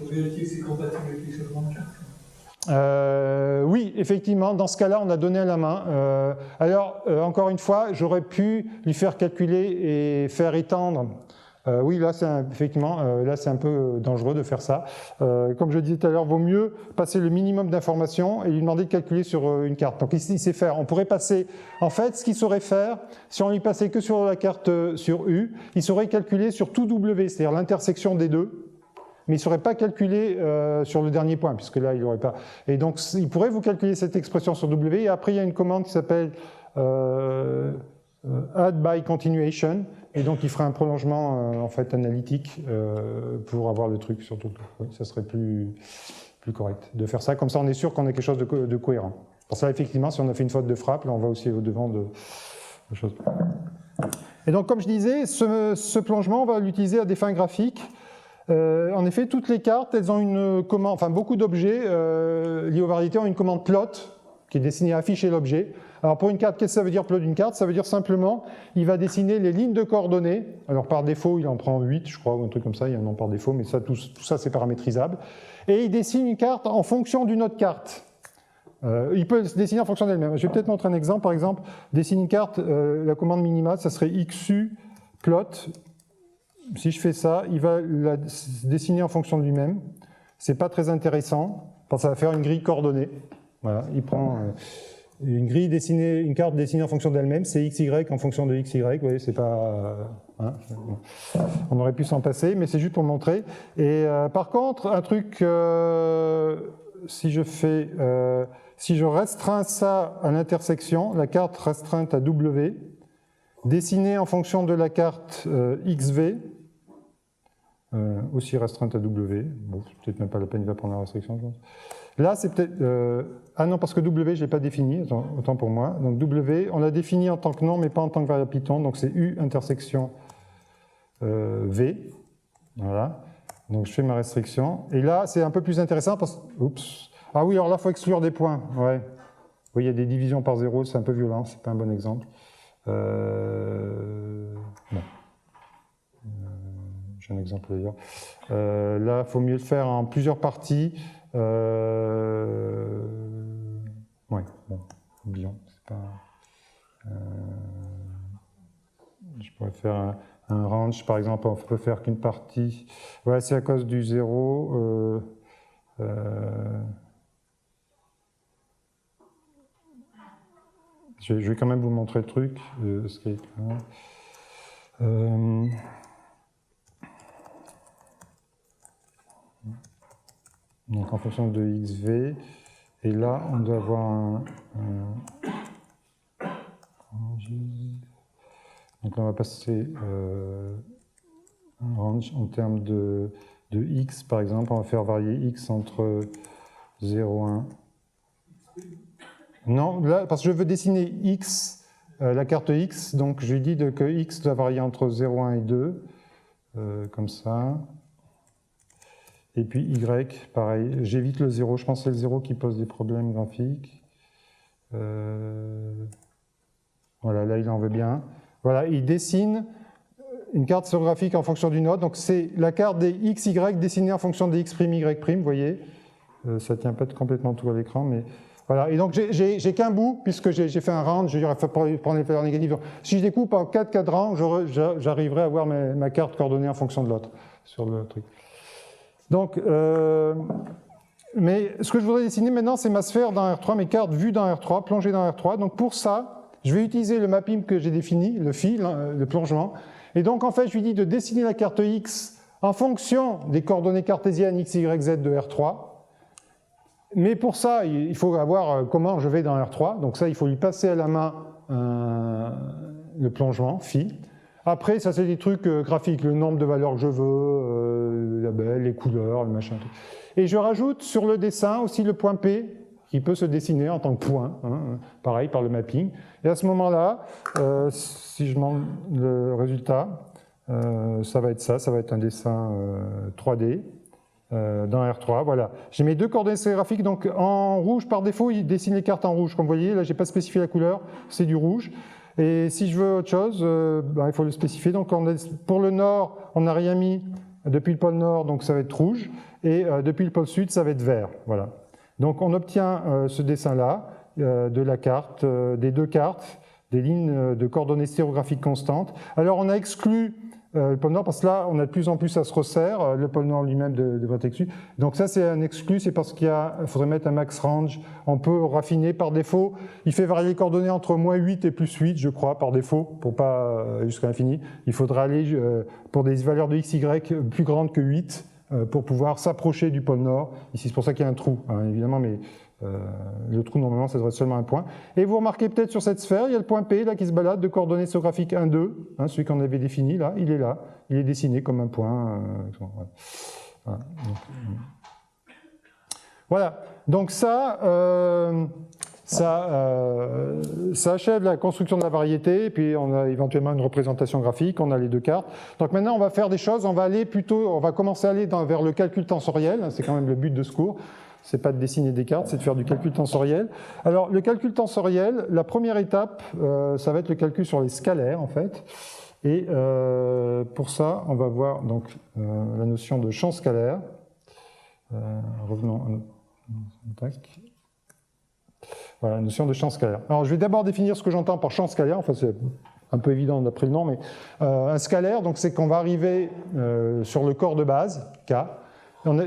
Vous vérifiez que c'est compatible avec les changements de carte. Oui, effectivement, dans ce cas-là, on a donné à la main. Alors, encore une fois, j'aurais pu lui faire calculer et faire étendre. Oui, là, effectivement, là, c'est un peu dangereux de faire ça. Comme je disais tout à l'heure, vaut mieux passer le minimum d'informations et lui demander de calculer sur une carte. Donc, il sait faire. On pourrait passer... En fait, ce qu'il saurait faire, si on lui passait que sur la carte sur U, il saurait calculer sur tout W, c'est-à-dire l'intersection des deux. Mais il ne saurait pas calculer sur le dernier point, puisque là, il n'aurait pas... Et donc, il pourrait vous calculer cette expression sur W, et après, il y a une commande qui s'appelle add by continuation, et donc il fera un prolongement en fait analytique pour avoir le truc sur tout. Oui, ça serait plus correct de faire ça. Comme ça, on est sûr qu'on a quelque chose de cohérent. Pour ça, effectivement, si on a fait une faute de frappe, là, on va aussi au-devant de choses. Et donc, comme je disais, ce plongement, on va l'utiliser à des fins graphiques. En effet, toutes les cartes, elles ont une commande, enfin beaucoup d'objets liés aux variétés ont une commande plot qui est destinée à afficher l'objet. Alors pour une carte, qu'est-ce que ça veut dire plot d'une carte? Ça veut dire simplement, il va dessiner les lignes de coordonnées. Alors par défaut, il en prend 8, je crois, ou un truc comme ça, il y a un nom par défaut, mais ça, tout ça c'est paramétrisable. Et il dessine une carte en fonction d'une autre carte. Il peut se dessiner en fonction d'elle-même. Je vais peut-être montrer un exemple. Par exemple, dessiner une carte, la commande minimale, ça serait XU plot. Si je fais ça, il va la dessiner en fonction de lui-même. C'est pas très intéressant, parce que ça va faire une grille coordonnée. Voilà, il prend une grille dessinée, une carte dessinée en fonction d'elle-même, c'est XY en fonction de XY. Vous voyez, c'est pas. Hein, on aurait pu s'en passer, mais c'est juste pour montrer. Et par contre, un truc, si je restreins ça à l'intersection, la carte restreinte à W, dessinée en fonction de la carte XV, aussi restreinte à W, bon, c'est peut-être même pas la peine, il va prendre la restriction, je pense. Là, c'est peut-être... ah non, parce que W, je ne l'ai pas défini, autant pour moi. Donc W, on l'a défini en tant que nom, mais pas en tant que variable Python, donc c'est U intersection V. Voilà. Donc je fais ma restriction. Et là, c'est un peu plus intéressant parce que... Oups. Ah oui, alors là, il faut exclure des points. Ouais. Oui, il y a des divisions par 0, c'est un peu violent, c'est pas un bon exemple. Bon. J'ai un exemple d'ailleurs. Là, il faut mieux le faire en plusieurs parties. Ouais, bon, oublions. C'est pas, je pourrais faire un range, par exemple, on peut faire qu'une partie. Ouais, c'est à cause du 0. Je vais quand même vous montrer le truc. Donc en fonction de XV, et là on doit avoir donc là on va passer un range en termes de X par exemple, on va faire varier X entre 0 et 1. Non, là, parce que je veux dessiner X, la carte X, donc je lui dis que X doit varier entre 0, 1 et 2, comme ça. Et puis Y, pareil, j'évite le 0, je pense que c'est le 0 qui pose des problèmes graphiques. Voilà, là il en veut bien. Voilà, il dessine une carte sérographique en fonction du node, donc c'est la carte des XY dessinée en fonction des X', Y', vous voyez. Ça ne tient pas complètement tout à l'écran, mais... Voilà, et donc j'ai qu'un bout, puisque j'ai fait un range, j'aurais fait prendre les valeurs négatives. Si je découpe en 4 cadrans, j'arriverai à avoir ma carte coordonnée en fonction de l'autre, sur le truc. Donc, mais ce que je voudrais dessiner maintenant, c'est ma sphère dans R3, mes cartes vues dans R3, plongées dans R3. Donc pour ça, je vais utiliser le mapping que j'ai défini, le fil, le plongement. Et donc en fait, je lui dis de dessiner la carte X en fonction des coordonnées cartésiennes X, Y, Z de R3. Mais pour ça, il faut avoir comment je vais dans R3. Donc ça, il faut lui passer à la main le plongement, phi. Après, ça c'est des trucs graphiques, le nombre de valeurs que je veux, label, les couleurs, le machin. Tout. Et je rajoute sur le dessin aussi le point P, qui peut se dessiner en tant que point, hein, pareil, par le mapping. Et à ce moment-là, si je montre le résultat, ça va être ça va être un dessin 3D. Dans R3, voilà. J'ai mes deux coordonnées graphiques, donc en rouge par défaut, il dessine les cartes en rouge. Comme vous voyez, là, j'ai pas spécifié la couleur, c'est du rouge. Et si je veux autre chose, il faut le spécifier. Donc pour le nord, on n'a rien mis depuis le pôle nord, donc ça va être rouge. Et depuis le pôle sud, ça va être vert. Voilà. Donc on obtient ce dessin-là de la carte, des deux cartes, des lignes de coordonnées stéréographiques constantes. Alors on a exclu le pôle Nord, parce que là, on a de plus en plus, ça se resserre, le pôle Nord lui-même devrait être exclu. Donc ça, c'est un exclu, c'est parce qu'il faudrait mettre un max range. On peut raffiner par défaut. Il fait varier les coordonnées entre -8 et +8, je crois, par défaut, pour pas jusqu'à l'infini. Il faudra aller pour des valeurs de XY plus grandes que 8 pour pouvoir s'approcher du pôle Nord. Ici, c'est pour ça qu'il y a un trou, hein, évidemment, mais le trou, normalement, ça devrait être seulement un point. Et vous remarquez peut-être sur cette sphère, il y a le point P là, qui se balade de coordonnées stéréographiques 1, 2, hein, celui qu'on avait défini, là, il est dessiné comme un point. Voilà. Donc ça achève la construction de la variété, et puis on a éventuellement une représentation graphique, on a les deux cartes. Donc maintenant, on va faire des choses, on va commencer à aller vers le calcul tensoriel, c'est quand même le but de ce cours. C'est pas de dessiner des cartes, c'est de faire du calcul tensoriel. Alors, le calcul tensoriel, la première étape, ça va être le calcul sur les scalaires, en fait. Et pour ça, on va voir donc, la notion de champ scalaire. Revenons à notre... Voilà, la notion de champ scalaire. Alors, je vais d'abord définir ce que j'entends par champ scalaire. Enfin, c'est un peu évident d'après le nom, mais un scalaire, donc c'est qu'on va arriver sur le corps de base, K.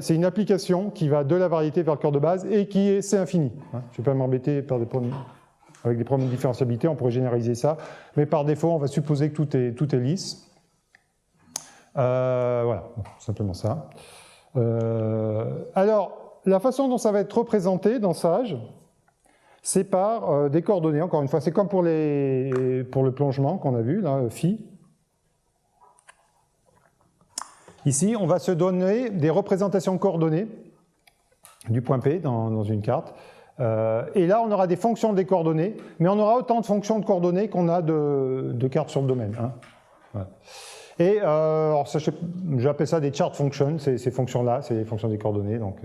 C'est une application qui va de la variété vers le corps de base et qui est C infini. Je ne vais pas m'embêter avec des problèmes de différentiabilité, on pourrait généraliser ça, mais par défaut, on va supposer que tout est lisse. Voilà, simplement ça. Alors, la façon dont ça va être représenté dans Sage, c'est par des coordonnées, encore une fois. C'est comme pour le plongement qu'on a vu, là, phi. Ici, on va se donner des représentations coordonnées du point P dans une carte. Et là, on aura des fonctions des coordonnées, mais on aura autant de fonctions de coordonnées qu'on a de cartes sur le domaine. Hein. Voilà. Et alors j'appelle ça des chart functions, ces fonctions-là, c'est les fonctions des coordonnées, donc,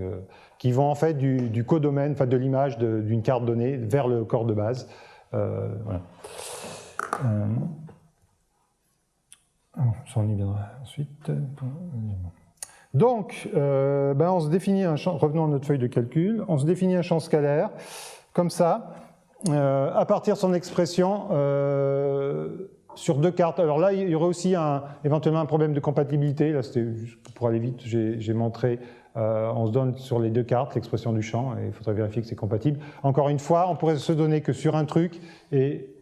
qui vont en fait du codomaine, enfin de l'image d'une carte donnée vers le corps de base. Voilà. Ça, on y viendra ensuite. Donc, on se définit un champ, revenons à notre feuille de calcul, on se définit un champ scalaire, comme ça, à partir de son expression sur deux cartes. Alors là, il y aurait aussi éventuellement un problème de compatibilité. Là, c'était juste pour aller vite, j'ai montré, on se donne sur les deux cartes l'expression du champ, et il faudrait vérifier que c'est compatible. Encore une fois, on pourrait se donner que sur un truc, et...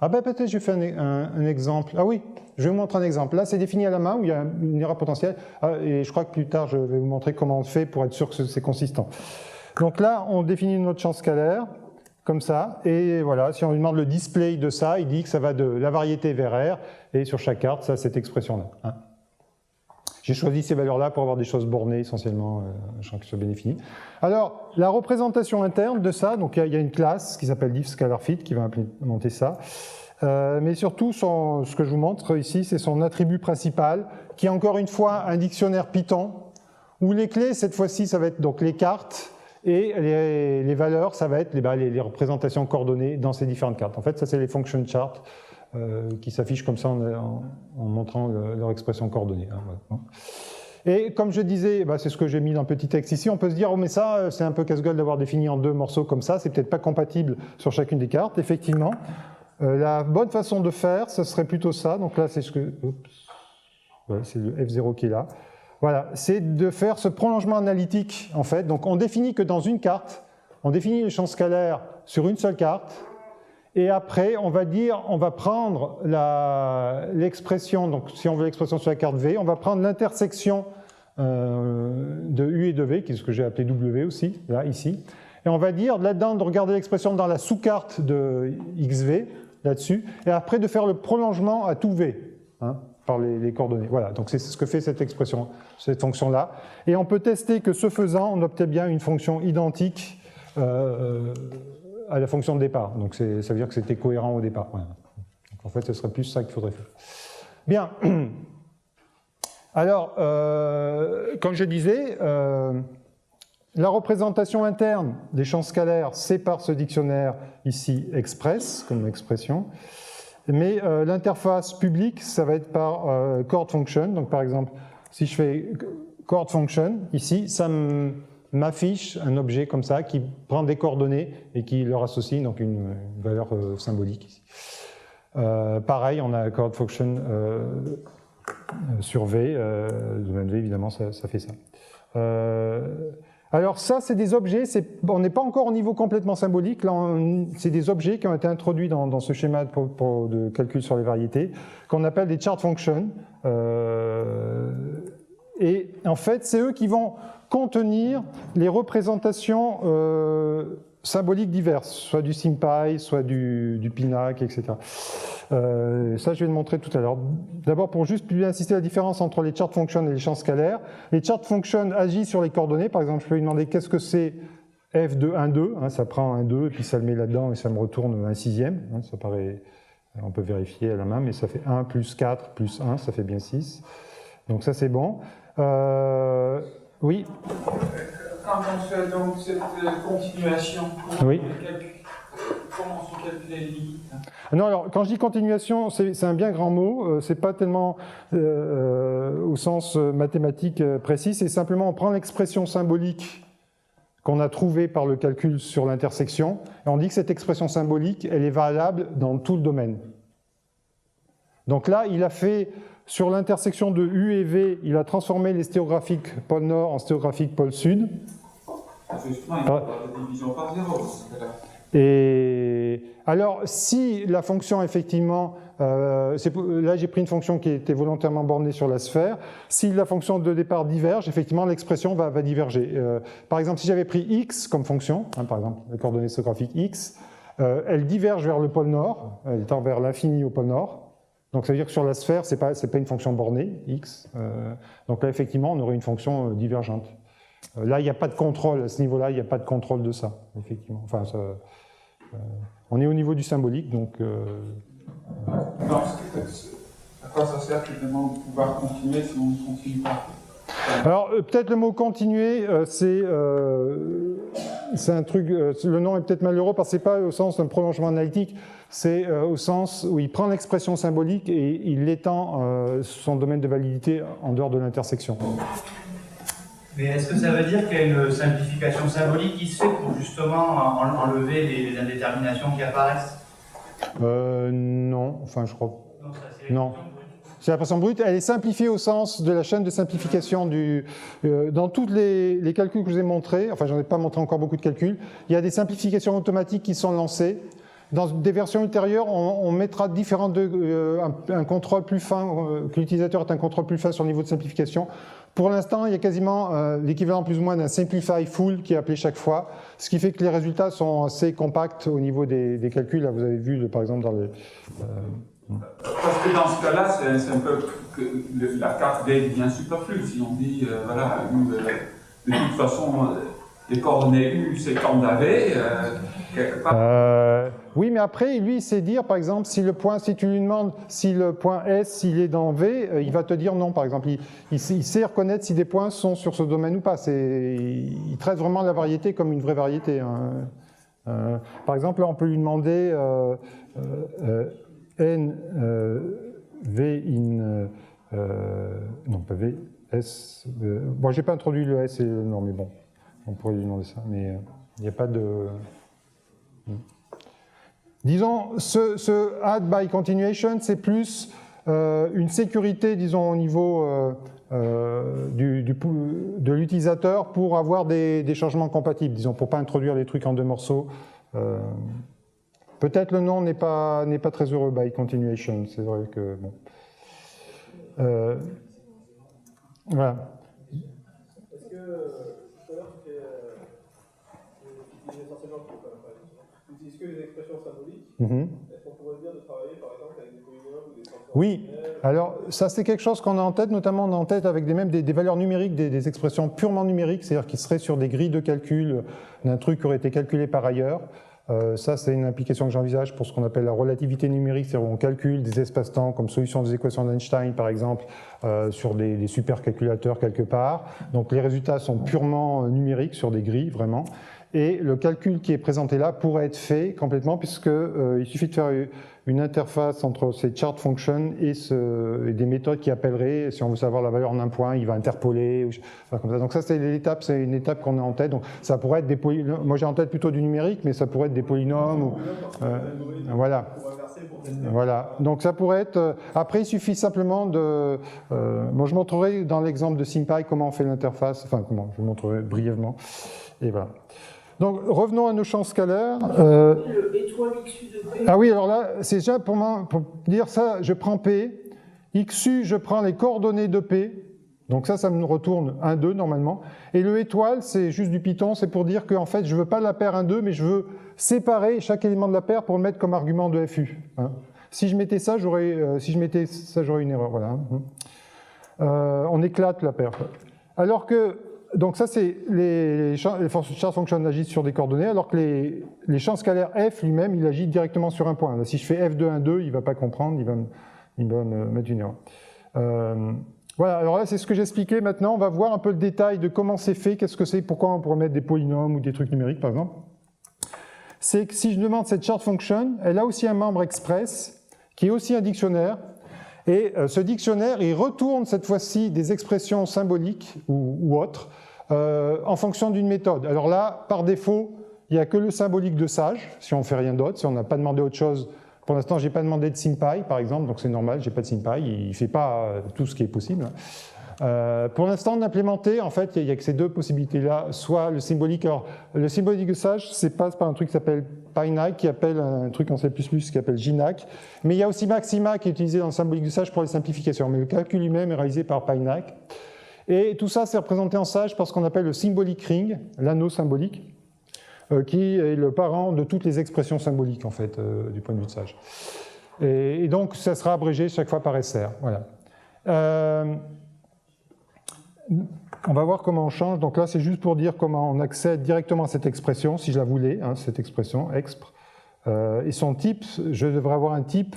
Ah ben peut-être je fais un exemple. Ah oui, je vais vous montrer un exemple. Là, c'est défini à la main où il y a une erreur potentielle. Et je crois que plus tard, je vais vous montrer comment on fait pour être sûr que c'est consistant. Donc là, on définit notre champ scalaire, comme ça. Et voilà, si on lui demande le display de ça, il dit que ça va de la variété vers R. Et sur chaque carte, ça, cette expression-là. Hein. J'ai choisi ces valeurs-là pour avoir des choses bornées, essentiellement, un champ qui soit bien défini. Alors, la représentation interne de ça, donc il y a une classe qui s'appelle diffScalarFit qui va implémenter ça. Mais surtout, ce que je vous montre ici, c'est son attribut principal, qui est encore une fois un dictionnaire Python, où les clés, cette fois-ci, ça va être donc les cartes, et les valeurs, ça va être les représentations coordonnées dans ces différentes cartes. En fait, ça, c'est les function charts qui s'affichent comme ça en montrant leur expression coordonnée. Hein, voilà. Et comme je disais, c'est ce que j'ai mis dans le petit texte ici, on peut se dire, oh mais ça, c'est un peu casse-gueule d'avoir défini en deux morceaux comme ça, c'est peut-être pas compatible sur chacune des cartes, effectivement. La bonne façon de faire, ce serait plutôt ça, donc là c'est ce que... Voilà, c'est le F0 qui est là. Voilà, c'est de faire ce prolongement analytique, en fait. Donc on définit que dans une carte, on définit les champs scalaires sur une seule carte, et après, on va prendre l'expression, donc si on veut l'expression sur la carte V, on va prendre l'intersection de U et de V, qui est ce que j'ai appelé W aussi, là, ici. Et on va dire là-dedans de regarder l'expression dans la sous-carte de XV, là-dessus, et après de faire le prolongement à tout V, hein, par les coordonnées. Voilà, donc c'est ce que fait cette expression, cette fonction-là. Et on peut tester que ce faisant, on obtient bien une fonction identique à la fonction de départ. Donc ça veut dire que c'était cohérent au départ. Voilà. Donc en fait, ce serait plus ça qu'il faudrait faire. Bien. Alors, comme je disais, la représentation interne des champs scalaires, c'est par ce dictionnaire ici express, comme expression. Mais l'interface publique, ça va être par chord function. Donc par exemple, si je fais chord function, ici, ça m'affiche un objet comme ça qui prend des coordonnées et qui leur associe donc une valeur symbolique ici. Pareil, on a chord function sur V, domaine V évidemment ça fait ça. Alors ça c'est des objets, on n'est pas encore au niveau complètement symbolique, là c'est des objets qui ont été introduits dans ce schéma de calcul sur les variétés, qu'on appelle des chart functions. Et en fait c'est eux qui vont contenir les représentations symboliques diverses, soit du SymPy, soit du PINAC, etc. Ça, je vais le montrer tout à l'heure. D'abord, pour juste bien insister la différence entre les chart functions et les champs scalaires. Les chart functions agissent sur les coordonnées. Par exemple, je peux lui demander qu'est-ce que c'est f de 1, 2. Hein, ça prend un 2, et puis ça le met là-dedans, et ça me retourne un sixième. Hein, ça paraît, on peut vérifier à la main, mais ça fait 1 plus 4 plus 1, ça fait bien 6. Donc ça, c'est bon. Oui. Quand on fait donc cette continuation, oui. Comment se calculer les limites? Non, alors quand je dis continuation, c'est un bien grand mot, c'est pas tellement au sens mathématique précis, c'est simplement on prend l'expression symbolique qu'on a trouvée par le calcul sur l'intersection, et on dit que cette expression symbolique, elle est valable dans tout le domaine. Donc là, il a fait, sur l'intersection de U et V, il a transformé les stéréographiques pôle nord en stéréographiques pôle sud. Justement, il y a pas de division par zéro. Et alors, si la fonction, effectivement, là j'ai pris une fonction qui était volontairement bornée sur la sphère, si la fonction de départ diverge, effectivement, l'expression va diverger. Par exemple, si j'avais pris x comme fonction, hein, par exemple, les coordonnées stéréographiques x, elle diverge vers le pôle nord, elle tend vers l'infini au pôle nord. Donc ça veut dire que sur la sphère, c'est pas une fonction bornée, x. Donc là, effectivement, on aurait une fonction divergente. Là, il n'y a pas de contrôle, à ce niveau-là, il n'y a pas de contrôle de ça, effectivement. Enfin, on est au niveau du symbolique, donc... Non, à quoi ça sert finalement de pouvoir continuer si on ne continue pas? Alors, peut-être le mot continuer, c'est un truc, le nom est peut-être malheureux parce que ce n'est pas au sens d'un prolongement analytique, c'est au sens où il prend l'expression symbolique et il étend son domaine de validité en dehors de l'intersection. Mais est-ce que ça veut dire qu'il y a une simplification symbolique qui se fait pour justement enlever les indéterminations qui apparaissent? Non, enfin je crois. Non. C'est la façon brute, elle est simplifiée au sens de la chaîne de simplification dans tous les calculs que je vous ai montrés, enfin j'en ai pas montré encore beaucoup de calculs, il y a des simplifications automatiques qui sont lancées. Dans des versions ultérieures, on mettra un contrôle plus fin, que l'utilisateur ait un contrôle plus fin sur le niveau de simplification. Pour l'instant, il y a quasiment l'équivalent plus ou moins d'un simplify full qui est appelé chaque fois, ce qui fait que les résultats sont assez compacts au niveau des calculs. Là, vous avez vu, par exemple, dans les... Parce que dans ce cas-là, c'est un peu que la carte D devient superflue. Si on dit, voilà, de toute façon, les coordonnées U, c'est quand d'AV, quelque part. Oui, mais après, lui, il sait dire, par exemple, si tu lui demandes si le point S, s'il est dans V, il va te dire non, par exemple. Il sait reconnaître si des points sont sur ce domaine ou pas. Il traite vraiment la variété comme une vraie variété. Hein. Par exemple, là, on peut lui demander N, V in... non, pas V, S... bon, j'ai pas introduit le S et le non, mais bon, on pourrait lui demander ça, mais il n'y a pas de... Disons, ce add by continuation, c'est plus une sécurité, disons, au niveau de l'utilisateur pour avoir des changements compatibles, disons, pour ne pas introduire les trucs en deux morceaux. Peut-être le nom n'est pas très heureux, by continuation, c'est vrai que... Bon. Voilà. Est-ce que, tout à l'heure, tu utilisais essentiellement tu utilises que les expressions symboliques. Est-ce qu'on pourrait dire de travailler, par exemple, avec des polynômes ou des fonctions? Oui, alors ça c'est quelque chose qu'on a en tête, notamment on a en tête avec même des valeurs numériques, des expressions purement numériques, c'est-à-dire qui seraient sur des grilles de calcul d'un truc qui aurait été calculé par ailleurs. Ça, c'est une application que j'envisage pour ce qu'on appelle la relativité numérique, c'est-à-dire où on calcule des espaces-temps comme solution des équations d'Einstein, par exemple, sur des supercalculateurs quelque part. Donc les résultats sont purement numériques sur des grilles, vraiment. Et le calcul qui est présenté là pourrait être fait complètement, puisqu'il suffit de faire une interface entre ces chart functions et des méthodes qui appelleraient, si on veut savoir la valeur d'un point, il va interpoler, enfin, comme ça. Donc ça, c'est une étape qu'on a en tête. Donc ça pourrait être des polynômes, moi j'ai en tête plutôt du numérique, mais ça pourrait être des polynômes. Voilà. Voilà. Donc ça pourrait être... Après, il suffit simplement de... moi, je montrerai dans l'exemple de SymPy comment on fait l'interface, enfin, comment, je montrerai brièvement. Et voilà. Donc, revenons à nos champs scalaires. Le étoile XU de P. Ah oui, alors là, c'est déjà pour dire ça, je prends P. XU, je prends les coordonnées de P. Donc ça me retourne 1, 2 normalement. Et le étoile, c'est juste du Python, c'est pour dire qu'en fait, je ne veux pas la paire 1, 2, mais je veux séparer chaque élément de la paire pour le mettre comme argument de FU. Hein. Si je mettais ça, j'aurais une erreur. Voilà. On éclate la paire. Alors que... Donc ça, c'est les chart functions agissent sur des coordonnées, alors que les champs scalaires f lui-même, il agit directement sur un point. Là, si je fais f de 1, 2, il ne va pas comprendre, il va me mettre une erreur. Voilà, alors là, c'est ce que j'expliquais. Maintenant, on va voir un peu le détail de comment c'est fait, qu'est-ce que c'est, pourquoi on pourrait mettre des polynômes ou des trucs numériques, par exemple. C'est que si je demande cette chart function, elle a aussi un membre express, qui est aussi un dictionnaire. Et ce dictionnaire, il retourne cette fois-ci des expressions symboliques ou autres en fonction d'une méthode. Alors là, par défaut, il n'y a que le symbolique de sage, si on ne fait rien d'autre, si on n'a pas demandé autre chose. Pour l'instant, je n'ai pas demandé de SymPy, par exemple, donc c'est normal, je n'ai pas de SymPy, il ne fait pas tout ce qui est possible. Pour l'instant, d'implémenter, en fait, il n'y a que ces deux possibilités-là, soit le symbolique. Alors, le symbolique de sage, c'est passe par un truc qui s'appelle PyNac, qui appelle un truc en C++ qui appelle JNac, mais il y a aussi Maxima qui est utilisé dans le symbolique de sage pour les simplifications, mais le calcul lui-même est réalisé par PyNac. Et tout ça, c'est représenté en sage par ce qu'on appelle le symbolic ring, l'anneau symbolique, qui est le parent de toutes les expressions symboliques, en fait, du point de vue de sage. Et donc, ça sera abrégé chaque fois par SR. Voilà. On va voir comment on change. Donc là, c'est juste pour dire comment on accède directement à cette expression, si je la voulais, hein, cette expression, expr. Et son type, je devrais avoir un type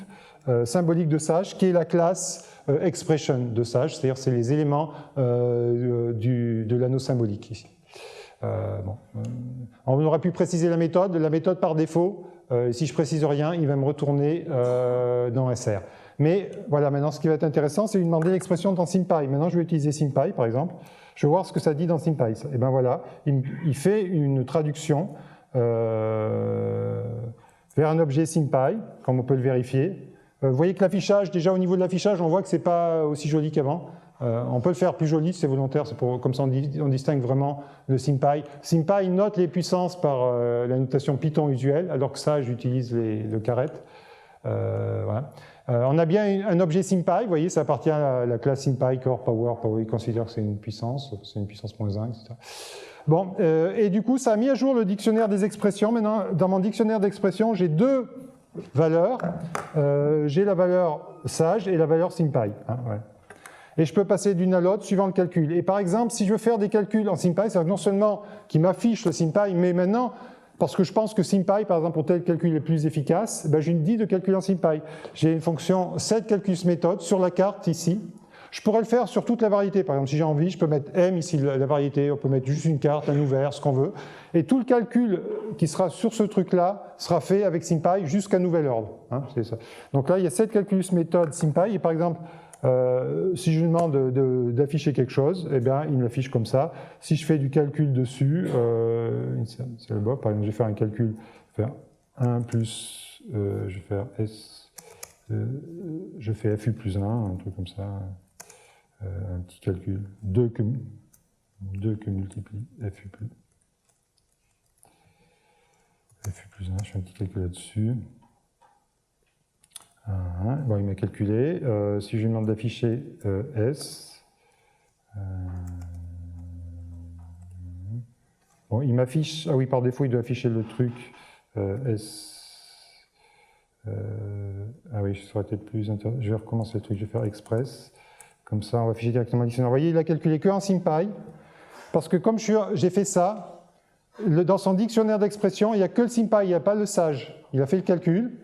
symbolique de sage, qui est la classe expression de sage, c'est-à-dire c'est les éléments de l'anneau symbolique ici. On aurait pu préciser la méthode. La méthode par défaut, si je précise rien, il va me retourner dans SR. Mais voilà, maintenant ce qui va être intéressant, c'est de lui demander l'expression dans SymPy. Maintenant, je vais utiliser SymPy, par exemple. Je vais voir ce que ça dit dans SymPy. Et bien voilà, il fait une traduction vers un objet SymPy, comme on peut le vérifier. Vous voyez que l'affichage, déjà au niveau de l'affichage, on voit que ce n'est pas aussi joli qu'avant. On peut le faire plus joli, c'est volontaire, comme ça on distingue vraiment le SymPy. SymPy note les puissances par la notation Python usuelle, alors que ça, j'utilise le caret. Voilà. On a bien un objet SymPy, vous voyez, ça appartient à la classe SymPy, Core, Power, il considère que c'est une puissance -1, etc. Bon, et du coup, ça a mis à jour le dictionnaire des expressions. Maintenant, dans mon dictionnaire d'expressions, j'ai deux valeurs. J'ai la valeur sage et la valeur SymPy. Hein, ouais. Et je peux passer d'une à l'autre suivant le calcul. Et par exemple, si je veux faire des calculs en SymPy, c'est non seulement qu'il m'affiche le SymPy, mais maintenant, parce que je pense que SymPy, par exemple, pour tel calcul est plus efficace, ben, j'ai une dit de calcul en SymPy. J'ai une fonction setCalculsMethod sur la carte ici. Je pourrais le faire sur toute la variété. Par exemple, si j'ai envie, je peux mettre M ici, la variété, on peut mettre juste une carte, un ouvert, ce qu'on veut. Et tout le calcul qui sera sur ce truc-là sera fait avec SymPy jusqu'à nouvel ordre. Hein, c'est ça. Donc là, il y a setCalculsMethod SymPy. Et par exemple, si je lui demande d'afficher quelque chose, eh bien, il me l'affiche comme ça. Si je fais du calcul dessus, c'est le bas. Par exemple, je vais faire un calcul, je vais faire 1 plus, je vais faire S, je fais FU plus 1, un truc comme ça, un petit calcul, 2 que multiplie FU plus 1, je fais un petit calcul là-dessus. Bon, il m'a calculé. Si je lui demande d'afficher S, bon, il m'affiche. Ah oui, par défaut, il doit afficher le truc S. Ah oui, ça aurait été plus intéressant. Je vais recommencer le truc. Je vais faire Express. Comme ça, on va afficher directement le dictionnaire. Vous voyez, il a calculé que en SymPy, parce que comme j'ai fait ça, dans son dictionnaire d'expression, il n'y a que le SymPy, il n'y a pas le sage. Il a fait le calcul.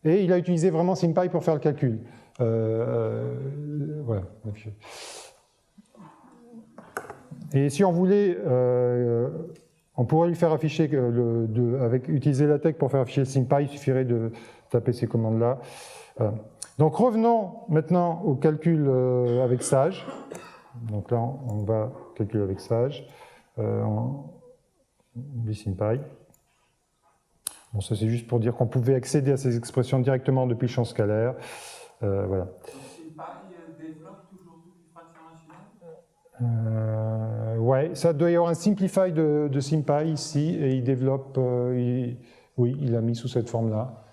Et il a utilisé vraiment SymPy pour faire le calcul. Voilà. Et si on voulait, on pourrait lui faire afficher, utiliser la tech pour faire afficher le SymPy, il suffirait de taper ces commandes-là. Donc revenons maintenant au calcul avec sage. Donc là, on va calculer avec sage. Du SymPy. Bon, ça c'est juste pour dire qu'on pouvait accéder à ces expressions directement depuis le champ scalaire. Voilà. SymPy développe toujours toutes les fractions rationnelles ? Ouais, ça doit y avoir un simplify de SymPy ici, et il développe, oui, il l'a mis sous cette forme-là.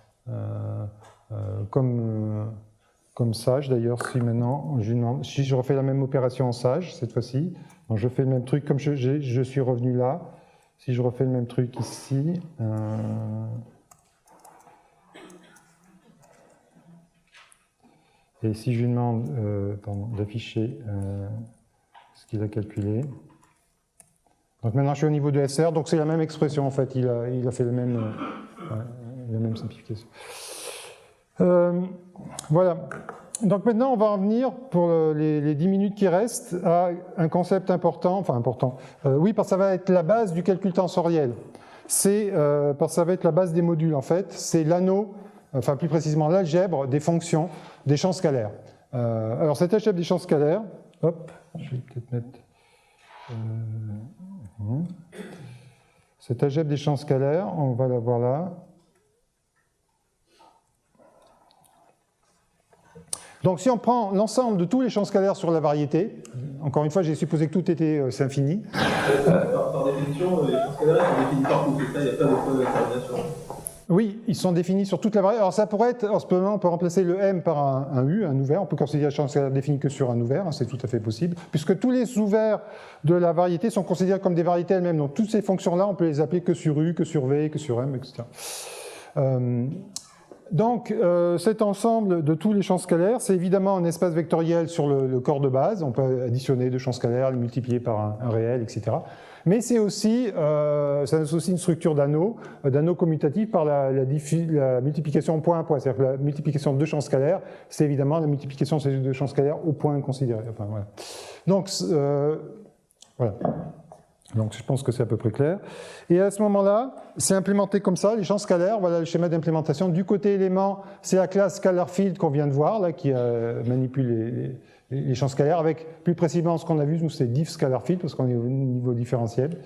Comme sage d'ailleurs, si je refais la même opération en sage cette fois-ci, donc je fais le même truc comme je suis revenu là. Si je refais le même truc ici, et si je lui demande d'afficher ce qu'il a calculé. Donc maintenant je suis au niveau de SR, donc c'est la même expression en fait, il a fait la même simplification. Voilà. Donc maintenant, on va en venir, pour les 10 minutes qui restent, à un concept important, oui, parce que ça va être la base du calcul tensoriel. Parce que ça va être la base des modules, en fait. C'est l'anneau, enfin plus précisément l'algèbre des fonctions des champs scalaires. Alors cette algèbre des champs scalaires, hop, je vais peut-être mettre Cette algèbre des champs scalaires, on va la voir là. Donc si on prend l'ensemble de tous les champs scalaires sur la variété, encore une fois j'ai supposé que tout était c'est infini. Par définition, les champs scalaires sont définis partout, c'est ça, il n'y a pas de point d'intermédiation. Oui, ils sont définis sur toute la variété. Alors ça pourrait être, en ce moment on peut remplacer le M par un U, un ouvert, on peut considérer le champ scalaire défini que sur un ouvert, hein, c'est tout à fait possible, puisque tous les ouverts de la variété sont considérés comme des variétés elles-mêmes, donc toutes ces fonctions-là on peut les appeler que sur U, que sur V, que sur M, etc. Donc, cet ensemble de tous les champs scalaires, c'est évidemment un espace vectoriel sur le corps de base. On peut additionner deux champs scalaires, les multiplier par un réel, etc. Mais c'est aussi, ça a aussi une structure d'anneau commutatif par la multiplication point à point. C'est-à-dire que la multiplication de deux champs scalaires, c'est évidemment la multiplication de ces deux champs scalaires au point considéré. Enfin, voilà. Donc, voilà. Donc je pense que c'est à peu près clair. Et à ce moment-là, c'est implémenté comme ça, les champs scalaires, voilà le schéma d'implémentation. Du côté élément, c'est la classe scalar field qu'on vient de voir, là, qui manipule les champs scalaires, avec plus précisément ce qu'on a vu, nous c'est diff scalar field, parce qu'on est au niveau différentiel,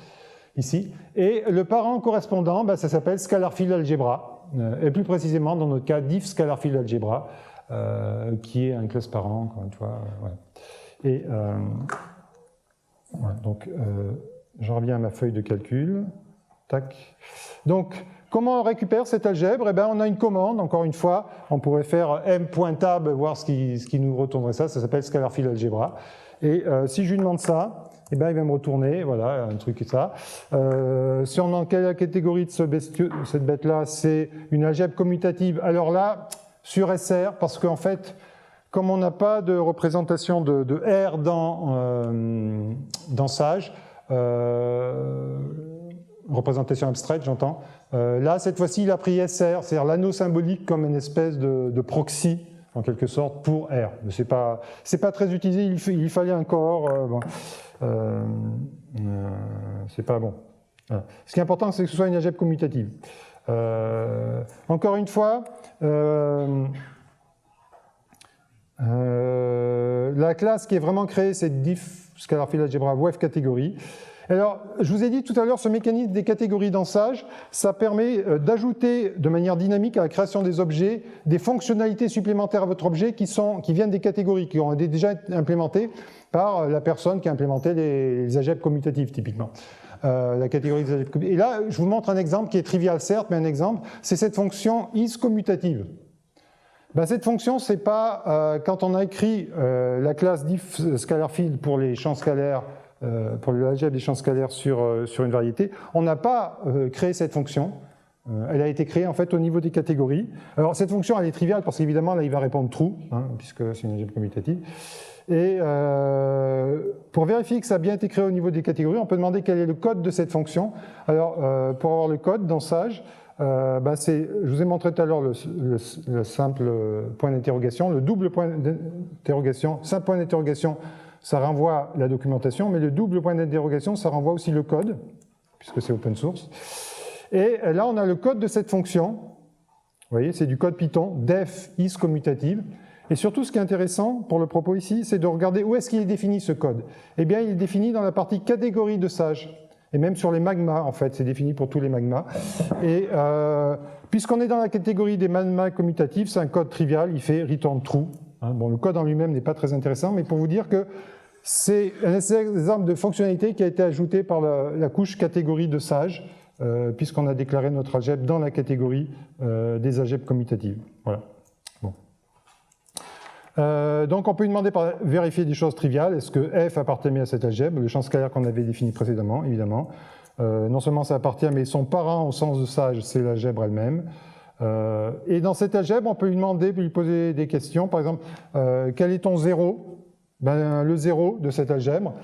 ici. Et le parent correspondant, ça s'appelle scalar field algebra, et plus précisément, dans notre cas, diff scalar field algebra, qui est un classe parent, encore une fois. Voilà. Et voilà, donc... je reviens à ma feuille de calcul. Tac. Donc, comment on récupère cette algèbre? Eh bien, on a une commande, encore une fois. On pourrait faire m.tab, voir ce qui nous retournerait ça. Ça s'appelle scalar field algebra. Et si je lui demande ça, eh bien, il va me retourner, voilà, un truc et ça. Si on demande quelle est la catégorie de cette bête-là, c'est une algèbre commutative. Alors là, sur SR, parce qu'en fait, comme on n'a pas de représentation de R dans Sage, représentation abstraite, j'entends. Là, cette fois-ci, il a pris SR, c'est-à-dire l'anneau symbolique comme une espèce de proxy, en quelque sorte, pour R. Mais c'est pas très utilisé, il fallait un corps. Bon. C'est pas bon. Voilà. Ce qui est important, c'est que ce soit une algèbre commutative. Encore une fois, la classe qui est vraiment créée, c'est diff scalar field algebra WEF catégorie. Alors, je vous ai dit tout à l'heure, ce mécanisme des catégories dans Sage, ça permet d'ajouter de manière dynamique à la création des objets des fonctionnalités supplémentaires à votre objet qui viennent des catégories, qui ont déjà été implémentées par la personne qui a implémenté les algèbres commutatives, typiquement. La catégorie des algèbres commutatives. Et là, je vous montre un exemple qui est trivial, certes, mais un exemple, c'est cette fonction is commutative. Cette fonction, c'est pas quand on a écrit la classe diff scalar field pour les champs scalaires, pour l'algèbre des champs scalaires sur une variété, on n'a pas créé cette fonction. Elle a été créée en fait au niveau des catégories. Alors cette fonction, elle est triviale parce qu'évidemment là, il va répondre true, hein, puisque c'est une algèbre commutative. Et pour vérifier que ça a bien été créé au niveau des catégories, on peut demander quel est le code de cette fonction. Alors pour avoir le code dans Sage, je vous ai montré tout à l'heure le simple point d'interrogation, le double point d'interrogation, simple point d'interrogation, ça renvoie la documentation, mais le double point d'interrogation, ça renvoie aussi le code, puisque c'est open source. Et là, on a le code de cette fonction, vous voyez, c'est du code Python, def is commutative. Et surtout, ce qui est intéressant pour le propos ici, c'est de regarder où est-ce qu'il est défini ce code. Eh bien, il est défini dans la partie catégorie de Sage. Et même sur les magmas, en fait, c'est défini pour tous les magmas. Et puisqu'on est dans la catégorie des magmas commutatifs, c'est un code trivial, il fait return true. Hein, bon, le code en lui-même n'est pas très intéressant, mais pour vous dire que c'est un exemple de fonctionnalité qui a été ajouté par la couche catégorie de Sage, puisqu'on a déclaré notre algèbre dans la catégorie des algèbres commutatives. Voilà. Bon. Donc on peut lui demander par vérifier des choses triviales. Est-ce que f appartient à cette algèbre, le champ scalaire qu'on avait défini précédemment, évidemment. Non seulement ça appartient, mais son parent au sens de Sage, c'est l'algèbre elle-même. Et dans cette algèbre, on peut lui demander, lui poser des questions. Par exemple, quel est ton zéro? Le zéro de cette algèbre,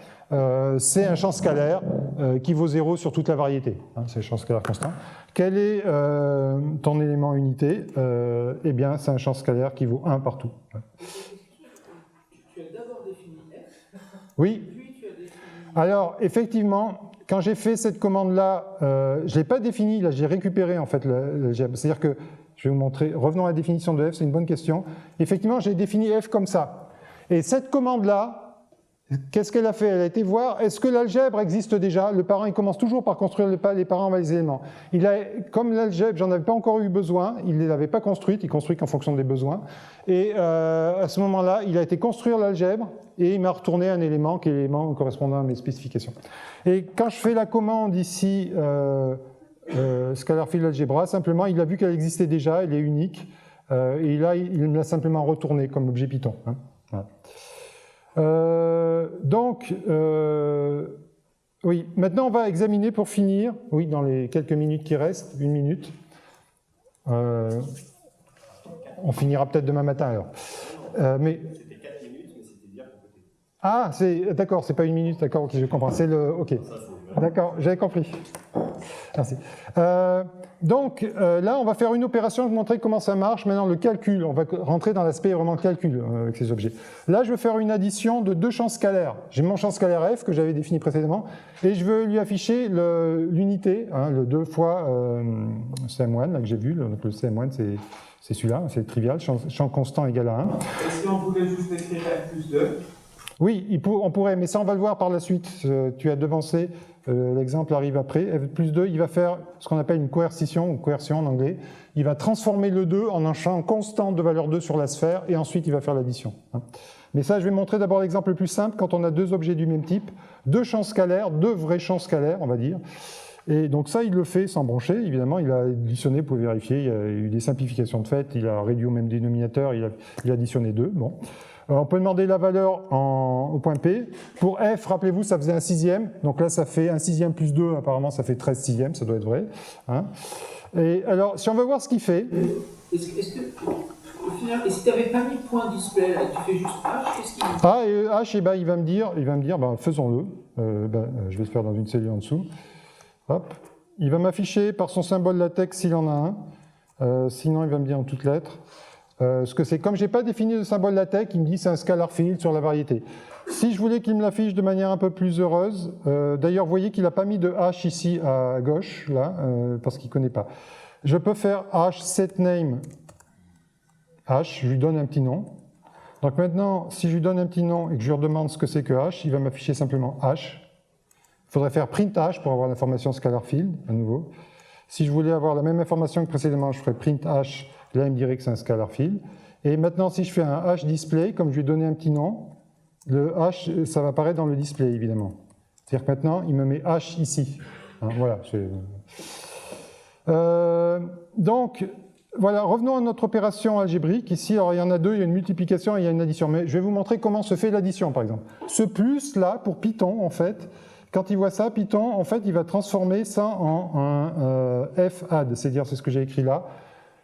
c'est un champ scalaire qui vaut 0 sur toute la variété. Hein, c'est le champ scalaire constant. Quel est ton élément unité? Eh bien, c'est un champ scalaire qui vaut 1 partout. Ouais. Tu as d'abord défini f, Oui. puis tu as défini... Alors, effectivement, quand j'ai fait cette commande-là, je ne l'ai pas définie, là, j'ai récupéré en fait l'algèbre. C'est-à-dire que, je vais vous montrer, revenons à la définition de f, c'est une bonne question. Effectivement, j'ai défini f comme ça. Et cette commande-là, Qu'est-ce qu'elle a fait? Elle a été voir, est-ce que l'algèbre existe déjà? Le parent, il commence toujours par construire les parents avec les éléments. Comme l'algèbre, j'en avais pas encore eu besoin, il ne l'avait pas construite, il construit qu'en fonction des besoins. Et à ce moment-là, il a été construire l'algèbre et il m'a retourné un élément qui est l'élément correspondant à mes spécifications. Et quand je fais la commande ici, scalar field algebra, simplement, il a vu qu'elle existait déjà, elle est unique, et là, il me l'a simplement retourné comme objet Python. Hein. Voilà. Oui, maintenant on va examiner pour finir, oui, dans les quelques minutes qui restent, 1 minute. On finira peut-être demain matin alors. Mais... C'était 4 minutes, mais c'était dire qu'on peut... Ah, d'accord, c'est pas 1 minute, d'accord, ok, je comprends. C'est le. Ok. D'accord, j'avais compris. Merci. Là, on va faire une opération, je vais vous montrer comment ça marche. Maintenant, le calcul, on va rentrer dans l'aspect vraiment calcul avec ces objets. Là, je vais faire une addition de 2 champs scalaires. J'ai mon champ scalaire f que j'avais défini précédemment, et je veux lui afficher l'unité, hein, le 2 fois CM1, là que j'ai vu. Donc le CM1, c'est celui-là, c'est trivial, champ constant égal à 1. Et si on voulait juste écrire f plus 2? Oui, on pourrait, mais ça on va le voir par la suite. Tu as devancé, l'exemple arrive après. F plus 2, il va faire ce qu'on appelle une coercition, ou coercion en anglais. Il va transformer le 2 en un champ constant de valeur 2 sur la sphère, et ensuite il va faire l'addition. Mais ça, je vais montrer d'abord l'exemple le plus simple, quand on a 2 objets du même type, 2 champs scalaires, 2 vrais champs scalaires, on va dire. Et donc ça, il le fait sans brancher, évidemment, il a additionné, vous pouvez vérifier, il y a eu des simplifications de fait, il a réduit au même dénominateur, il a additionné 2, bon. On peut demander la valeur au point P. Pour F, rappelez-vous, ça faisait 1/6, donc là ça fait 1/6 plus 2, apparemment ça fait 13/6, ça doit être vrai. Hein. Et alors, si on veut voir ce qu'il fait... Est-ce que, au final, et si tu n'avais pas mis point display, là, tu fais juste H, qu'est-ce qu'il dit? Ah, et H, il va me dire, faisons-le. Je vais le faire dans une cellule en dessous. Hop. Il va m'afficher par son symbole latex s'il en a un. Sinon, il va me dire en toutes lettres. Ce que c'est, comme je n'ai pas défini de symbole latex, il me dit c'est un scalar field sur la variété. Si je voulais qu'il me l'affiche de manière un peu plus heureuse, d'ailleurs, vous voyez qu'il n'a pas mis de H ici à gauche, là, parce qu'il ne connaît pas. Je peux faire H setName H, je lui donne un petit nom. Donc maintenant, si je lui donne un petit nom et que je lui redemande ce que c'est que H, il va m'afficher simplement H. Il faudrait faire print H pour avoir l'information scalar field, à nouveau. Si je voulais avoir la même information que précédemment, je ferais print H. Là, il me dirait que c'est un scalar field. Et maintenant, si je fais un H display, comme je lui ai donné un petit nom, le H, ça va apparaître dans le display, évidemment. C'est-à-dire que maintenant, il me met H ici. Hein, voilà. Donc, voilà, revenons à notre opération algébrique. Ici, alors, il y en a 2, il y a une multiplication et il y a une addition. Mais je vais vous montrer comment se fait l'addition, par exemple. Ce plus-là, pour Python, en fait, quand il voit ça, Python, en fait, il va transformer ça en un f-add, c'est-à-dire, c'est ce que j'ai écrit là.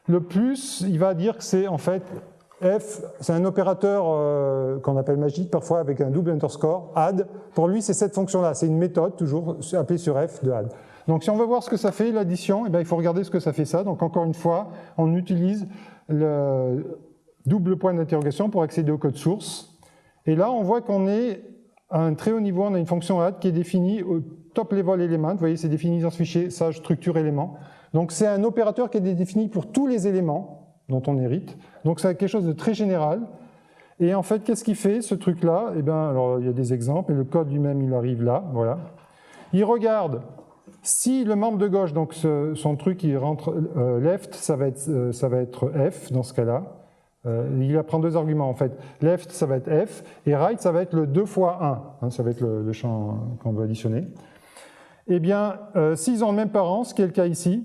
Le plus, il va dire que c'est en fait f, c'est un opérateur qu'on appelle magique parfois avec un double underscore, add. Pour lui, c'est cette fonction-là, c'est une méthode toujours appelée sur f de add. Donc si on veut voir ce que ça fait, l'addition, eh bien, il faut regarder ce que ça fait ça. Donc encore une fois, on utilise le double point d'interrogation pour accéder au code source. Et là, on voit qu'on est à un très haut niveau, on a une fonction add qui est définie au top level element. Vous voyez, c'est défini dans ce fichier, sage structure élément. Donc c'est un opérateur qui est défini pour tous les éléments dont on hérite. Donc c'est quelque chose de très général. Et en fait, qu'est-ce qu'il fait, ce truc-là? Eh bien, alors il y a des exemples, et le code lui-même, il arrive là, voilà. Il regarde si le membre de gauche, donc son truc, il rentre left, ça va être f dans ce cas-là. Il prend 2 arguments en fait. Left, ça va être f, et right, ça va être le 2 fois 1. Hein, ça va être le champ qu'on veut additionner. Eh bien, s'ils ont le même parent, ce qui est le cas ici,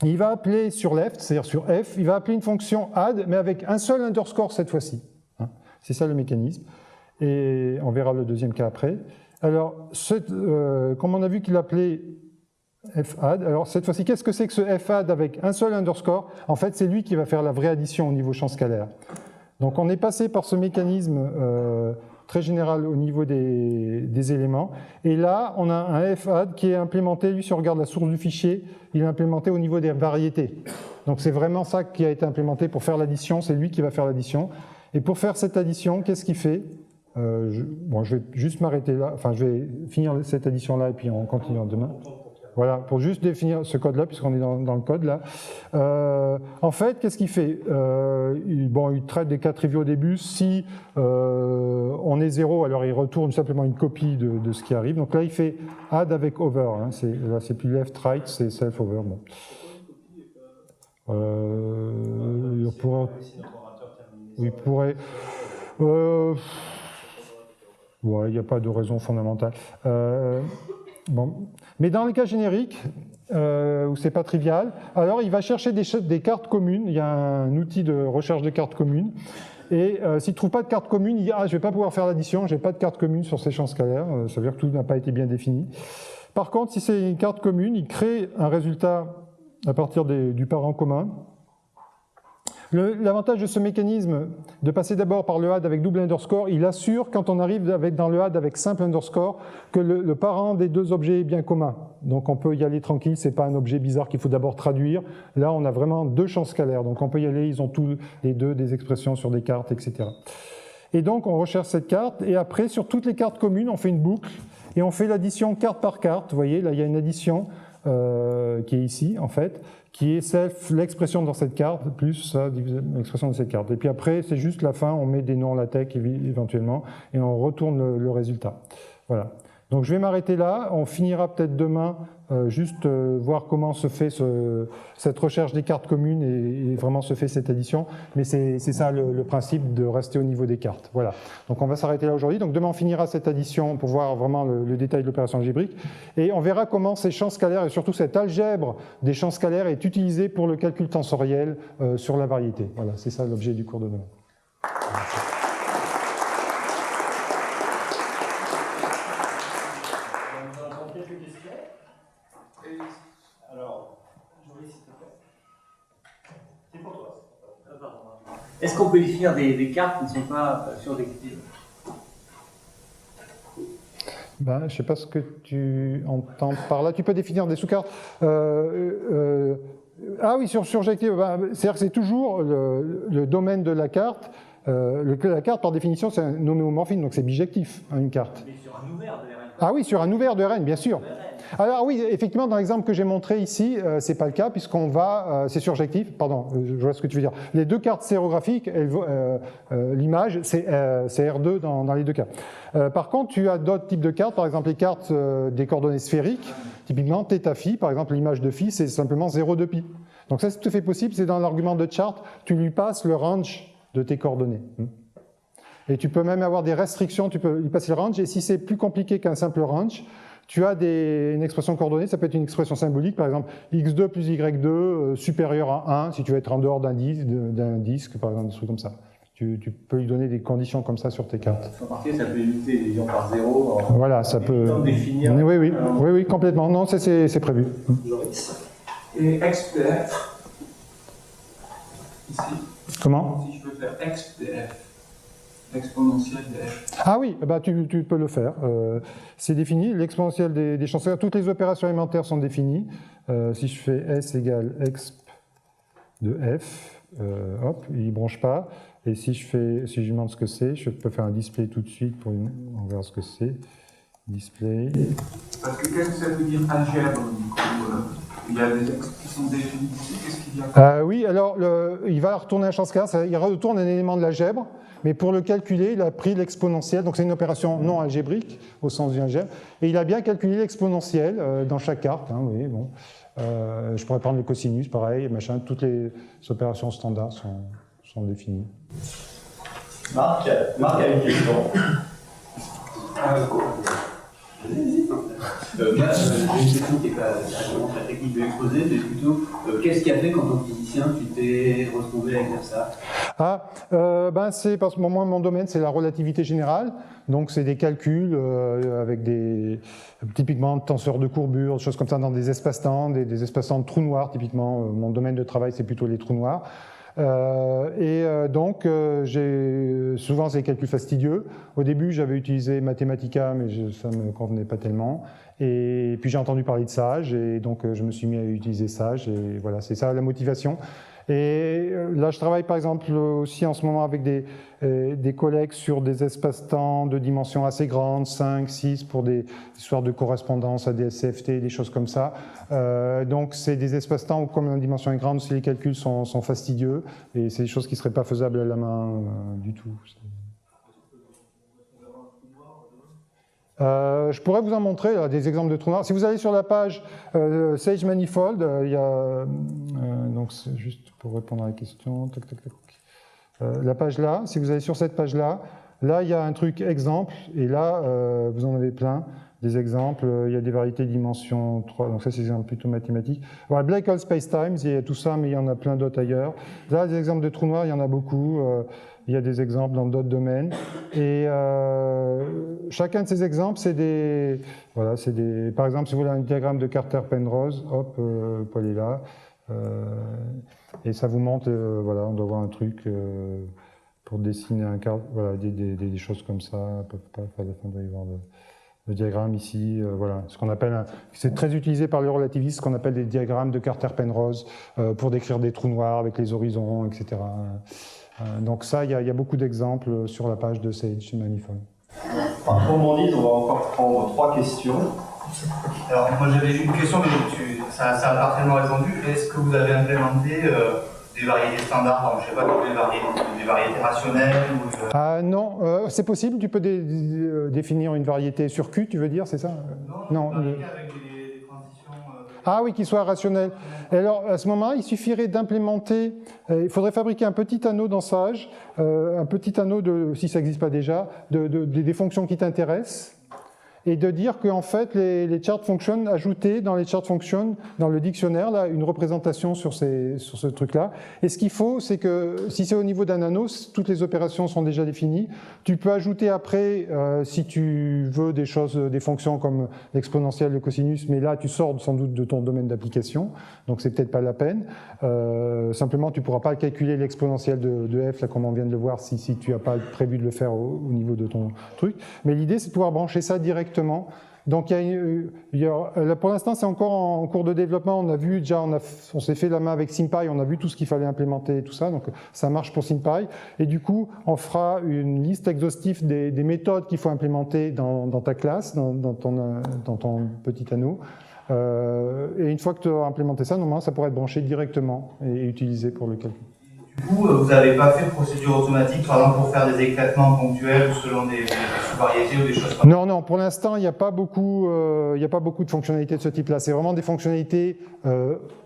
il va appeler sur left, c'est-à-dire sur f, il va appeler une fonction add, mais avec un seul underscore cette fois-ci. Hein, c'est ça le mécanisme. Et on verra le deuxième cas après. Alors, comme on a vu qu'il appelait f-add, alors cette fois-ci, qu'est-ce que c'est que ce f-add avec un seul underscore? En fait, c'est lui qui va faire la vraie addition au niveau champ scalaire. Donc on est passé par ce mécanisme très général au niveau des éléments. Et là, on a un f-add qui est implémenté, lui, si on regarde la source du fichier, il est implémenté au niveau des variétés. Donc c'est vraiment ça qui a été implémenté pour faire l'addition, c'est lui qui va faire l'addition. Et pour faire cette addition, qu'est-ce qu'il fait? Je vais juste m'arrêter là, enfin je vais finir cette addition-là et puis on continue demain. Voilà, pour juste définir ce code-là, puisqu'on est dans le code là. En fait, qu'est-ce qu'il fait? Il traite des cas triviaux au début. Si on est 0, alors il retourne simplement une copie de ce qui arrive. Donc là, il fait add avec over. Hein. Là, c'est plus left, right, c'est self over. Bon. Il pourrait. Ouais, il n'y a pas de raison fondamentale. Bon. Mais dans les cas génériques, où c'est pas trivial, alors il va chercher des cartes communes. Il y a un outil de recherche de cartes communes. Et s'il ne trouve pas de carte commune, il dit « Ah, je ne vais pas pouvoir faire l'addition, je n'ai pas de carte commune sur ces champs scalaires. » Ça veut dire que tout n'a pas été bien défini. Par contre, si c'est une carte commune, il crée un résultat à partir du parent commun. L'avantage de ce mécanisme de passer d'abord par le add avec double underscore, il assure quand on arrive dans le add avec simple underscore que le parent des deux objets est bien commun. Donc on peut y aller tranquille, c'est pas un objet bizarre qu'il faut d'abord traduire. Là on a vraiment deux champs scalaires, donc on peut y aller, ils ont tous les deux des expressions sur des cartes, etc. Et donc on recherche cette carte, et après sur toutes les cartes communes on fait une boucle, et on fait l'addition carte par carte. Vous voyez, là il y a une addition qui est ici en fait, qui est l'expression dans cette carte, plus l'expression de cette carte. Et puis après, c'est juste la fin, on met des noms LaTeX éventuellement, et on retourne le résultat. Voilà. Donc je vais m'arrêter là, on finira peut-être demain, juste voir comment se fait cette recherche des cartes communes et vraiment se fait cette addition. Mais c'est ça le principe de rester au niveau des cartes. Voilà. Donc on va s'arrêter là aujourd'hui. Donc demain on finira cette addition pour voir vraiment le détail de l'opération algébrique. Et on verra comment ces champs scalaires et surtout cette algèbre des champs scalaires est utilisée pour le calcul tensoriel sur la variété. Voilà, c'est ça l'objet du cours de demain. Est-ce qu'on peut définir des cartes qui ne sont pas surjectives? Je ne sais pas ce que tu entends par là. Tu peux définir des sous-cartes. Ah oui, sur surjective, c'est-à-dire que c'est toujours le domaine de la carte. La carte, par définition, c'est un homéomorphisme, donc c'est bijectif, hein, une carte. Mais sur un ouvert de Rn. Ah oui, sur un ouvert de Rn, bien sûr. Alors oui, effectivement, dans l'exemple que j'ai montré ici, c'est pas le cas, puisqu'on va, c'est surjectif, pardon, je vois ce que tu veux dire. Les deux cartes sérographiques, l'image, c'est R2 dans les deux cas. Par contre, tu as d'autres types de cartes, par exemple les cartes des coordonnées sphériques, typiquement θ-phi, par exemple l'image de phi, c'est simplement 0 de pi. Donc ça, c'est tout à fait possible, c'est dans l'argument de chart, tu lui passes le range de tes coordonnées. Et tu peux même avoir des restrictions, tu peux lui passer le range, et si c'est plus compliqué qu'un simple range, tu as une expression coordonnée, ça peut être une expression symbolique, par exemple x2 plus y2 supérieur à 1, si tu veux être en dehors d'un disque, par exemple, des trucs comme ça. Tu peux lui donner des conditions comme ça sur tes cartes. Remarquez, ça peut limiter les divisions par 0. Voilà, ça peut... définir. Oui, complètement. Non, c'est prévu. Et XPF, ici. Comment? Si je veux faire XPF. L'exponentielle de f. Ah oui, tu peux le faire. C'est défini, l'exponentielle des champs scalaires. Toutes les opérations élémentaires sont définies. Si je fais S égale exp de f, hop, il ne branche pas. Et si je demande ce que c'est, je peux faire un display tout de suite on verra ce que c'est. Display. Parce que qu'est-ce que ça veut dire algèbre du coup il y a des textes qui sont définis. Qu'est-ce qu'il y a Oui, alors il va retourner un champ scalaire, il retourne un élément de l'algèbre. Mais pour le calculer, il a pris l'exponentielle, donc c'est une opération non algébrique, au sens d'une algèbre, et il a bien calculé l'exponentielle dans chaque carte. Hein, oui, bon. Je pourrais prendre le cosinus, pareil, machin, toutes les opérations standards sont définies. Marc a une question. J'ai une question qui n'est pas exactement très technique de l'exposer, mais plutôt qu'est-ce qui a fait qu'en tant que physicien tu t'es retrouvé à faire ça? C'est parce que moi, mon domaine, c'est la relativité générale, donc c'est des calculs avec typiquement tenseurs de courbure, des choses comme ça dans des espaces-temps, des espaces-temps de trous noirs, typiquement. Mon domaine de travail, c'est plutôt les trous noirs. Donc, souvent, c'est des calculs fastidieux. Au début, j'avais utilisé Mathematica, mais ça ne me convenait pas tellement. Et puis, j'ai entendu parler de Sage, et donc je me suis mis à utiliser Sage, et voilà, c'est ça la motivation. Et là, je travaille par exemple aussi en ce moment avec des collègues sur des espaces-temps de dimensions assez grandes, 5, 6, pour des histoires de correspondance à des SCFT, des choses comme ça. Donc c'est des espaces-temps où, comme la dimension est grande, si les calculs sont fastidieux, et c'est des choses qui ne seraient pas faisables à la main du tout. Je pourrais vous en montrer là, des exemples de trous noirs. Si vous allez sur la page Sage Manifold, il y a donc c'est juste pour répondre à la question. Tac, tac, tac. La page là, si vous allez sur cette page là, là il y a un truc exemple et là vous en avez plein des exemples. Il y a des variétés de dimension 3, donc ça c'est des exemples plutôt mathématiques. Voilà, Black Hole Spacetimes, il y a tout ça, mais il y en a plein d'autres ailleurs. Là, des exemples de trous noirs, il y en a beaucoup. Il y a des exemples dans d'autres domaines. Et chacun de ces exemples, c'est des... Voilà, c'est des... Par exemple, si vous voulez un diagramme de Carter-Penrose, hop, Paul est là. Et ça vous montre, voilà, on doit voir un truc pour dessiner un cadre, voilà, des choses comme ça. À la fin, on doit y voir le diagramme ici, voilà, ce qu'on appelle, c'est très utilisé par les relativistes, ce qu'on appelle des diagrammes de Carter-Penrose pour décrire des trous noirs avec les horizons, etc. Donc ça, il y a beaucoup d'exemples sur la page de Sage Manifold. Par gourmandise, on va encore prendre 3 questions. Alors moi j'avais une question, mais ça a parfaitement répondu. Est-ce que vous avez implémenté des variétés standards, donc, je ne sais pas, des variétés rationnelles ou, Non, c'est possible, tu peux définir une variété sur Q, tu veux dire, c'est ça? Non, avec des transitions... Ah oui, qui soit rationnel. Et alors, à ce moment-là, il suffirait d'implémenter, il faudrait fabriquer un petit anneau dans Sage, un petit anneau, si ça n'existe pas déjà, des fonctions qui t'intéressent, et de dire qu'en fait, les chart functions, ajouter dans les chart functions, dans le dictionnaire, là, une représentation sur ce truc-là. Et ce qu'il faut, c'est que si c'est au niveau d'un anneau, toutes les opérations sont déjà définies. Tu peux ajouter après, si tu veux, des choses, des fonctions comme l'exponentielle, le cosinus, mais là, tu sors sans doute de ton domaine d'application, donc c'est peut-être pas la peine. Simplement, tu pourras pas calculer l'exponentielle de f, là, comme on vient de le voir, si tu n'as pas prévu de le faire au niveau de ton truc. Mais l'idée, c'est de pouvoir brancher ça directement. Donc, là, pour l'instant, c'est encore en cours de développement. On a vu déjà, on s'est fait la main avec SymPy, on a vu tout ce qu'il fallait implémenter et tout ça. Donc, ça marche pour SymPy. Et du coup, on fera une liste exhaustive des méthodes qu'il faut implémenter dans ta classe, dans ton petit anneau. Et une fois que tu as implémenté ça, normalement, ça pourrait être branché directement et utilisé pour le calcul. Du coup, vous n'avez pas fait de procédure automatique, par exemple, pour faire des éclatements ponctuels ou selon des sous-variétés ou des choses comme ça? Non, pour l'instant, il n'y a pas beaucoup de fonctionnalités de ce type-là. C'est vraiment des fonctionnalités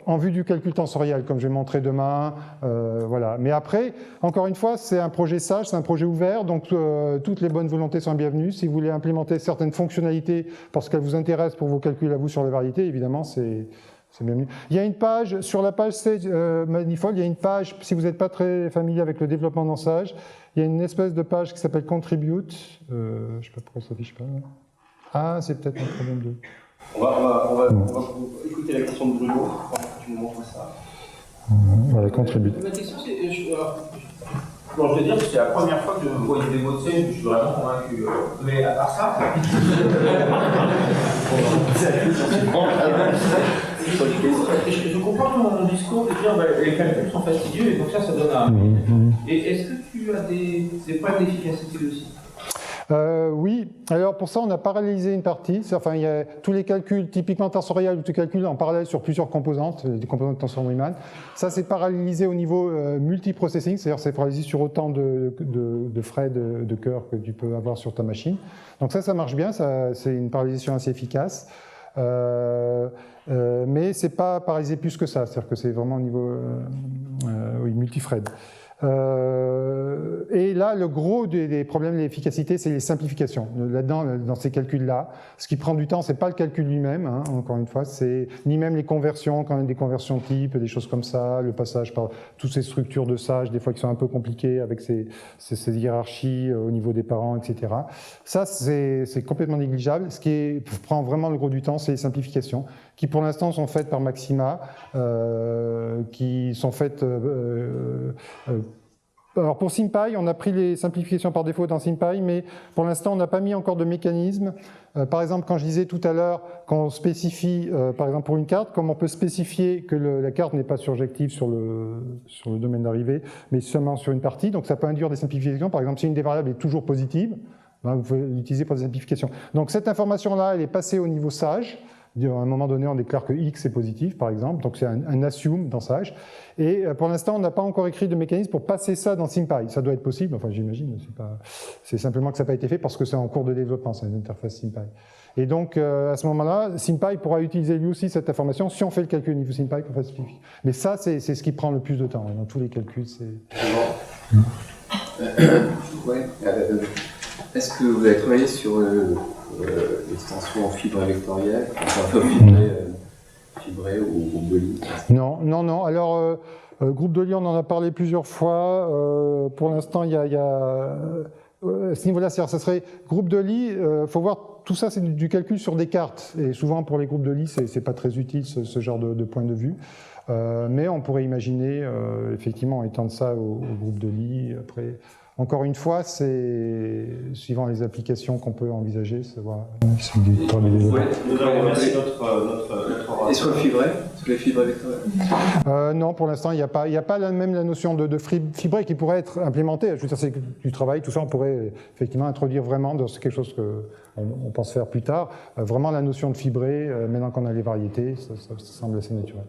en vue du calcul tensoriel, comme je vais montrer demain. Voilà. Mais après, encore une fois, c'est un projet Sage, c'est un projet ouvert, donc toutes les bonnes volontés sont bienvenues. Si vous voulez implémenter certaines fonctionnalités parce qu'elles vous intéressent pour vos calculs à vous sur les variétés, évidemment, c'est bienvenu. Il y a une page, sur la page Sage Manifold, il y a une page, si vous n'êtes pas très familier avec le développement dans Sage, il y a une espèce de page qui s'appelle Contribute. Je ne sais pas pourquoi ça ne s'affiche pas. Là. Ah, c'est peut-être un problème de... On va écouter la question de Bruno, tu nous montres ça. Voilà, Contribute. Ma question, c'est... Bon, je veux dire que c'est la première fois que je vois une démo de Sage, je suis vraiment convaincu. Mais à part ça... Je comprends ton discours de dire que les calculs sont fastidieux et donc ça donne un... Et est-ce que tu as des problèmes d'efficacité aussi? Oui, alors pour ça on a parallélisé une partie, enfin il y a tous les calculs typiquement tensoriels où tu calcules en parallèle sur plusieurs composantes, des composantes de tenseur Neumann. Ça c'est parallélisé au niveau multiprocessing, c'est-à-dire c'est parallélisé sur autant de frais de cœur que tu peux avoir sur ta machine. Donc ça marche bien, c'est une parallélisation assez efficace. Mais c'est pas paralysé plus que ça, c'est-à-dire que c'est vraiment au niveau multifred. Et là, le gros des problèmes d'efficacité, c'est les simplifications. Là-dedans, dans ces calculs-là, ce qui prend du temps, c'est pas le calcul lui-même, hein, encore une fois, c'est ni même les conversions, quand même des conversions types, des choses comme ça, le passage par toutes ces structures de Sage, des fois qui sont un peu compliquées avec ces hiérarchies au niveau des parents, etc. Ça, c'est complètement négligeable. Ce qui prend vraiment le gros du temps, c'est les simplifications, qui pour l'instant sont faites par Maxima, qui sont faites Alors pour SymPy, on a pris les simplifications par défaut dans SymPy, mais pour l'instant on n'a pas mis encore de mécanisme. Par exemple, quand je disais tout à l'heure qu'on spécifie, par exemple pour une carte, comme on peut spécifier que la carte n'est pas surjective sur le domaine d'arrivée, mais seulement sur une partie, donc ça peut induire des simplifications. Par exemple, si une des variables est toujours positive, ben, vous pouvez l'utiliser pour des simplifications. Donc cette information-là, elle est passée au niveau sage. À un moment donné, on déclare que X est positif, par exemple, donc c'est un assume dans Sage. Et pour l'instant, on n'a pas encore écrit de mécanisme pour passer ça dans SymPy. Ça doit être possible, enfin j'imagine, c'est simplement que ça n'a pas été fait parce que c'est en cours de développement, c'est une interface SymPy. Et donc, à ce moment-là, SymPy pourra utiliser lui aussi cette information si on fait le calcul au niveau SymPy pour faire simplifier. Mais ça, c'est ce qui prend le plus de temps. Dans tous les calculs, c'est... Ouais. Est-ce que vous avez travaillé sur l'extension en fibre vectorielle, enfin fibrée ou groupe de Lie? Non. Alors, groupe de Lie, on en a parlé plusieurs fois. Pour l'instant, il y a à ce niveau-là, ça serait groupe de Lie. Faut voir, tout ça, c'est du calcul sur des cartes. Et souvent, pour les groupes de Lie, c'est pas très utile ce genre de point de vue. Mais on pourrait imaginer, effectivement, étendre ça au groupe de Lie. Après, encore une fois, c'est suivant les applications qu'on peut envisager. Merci notre Et sur le fibré, sur les fibres vectorielles? Non, pour l'instant, il n'y a pas même la notion de fibré qui pourrait être implémentée. Je veux dire, c'est du travail, tout ça, on pourrait effectivement introduire vraiment dans quelque chose qu'on pense faire plus tard. Vraiment la notion de fibré, maintenant qu'on a les variétés, ça semble assez naturel.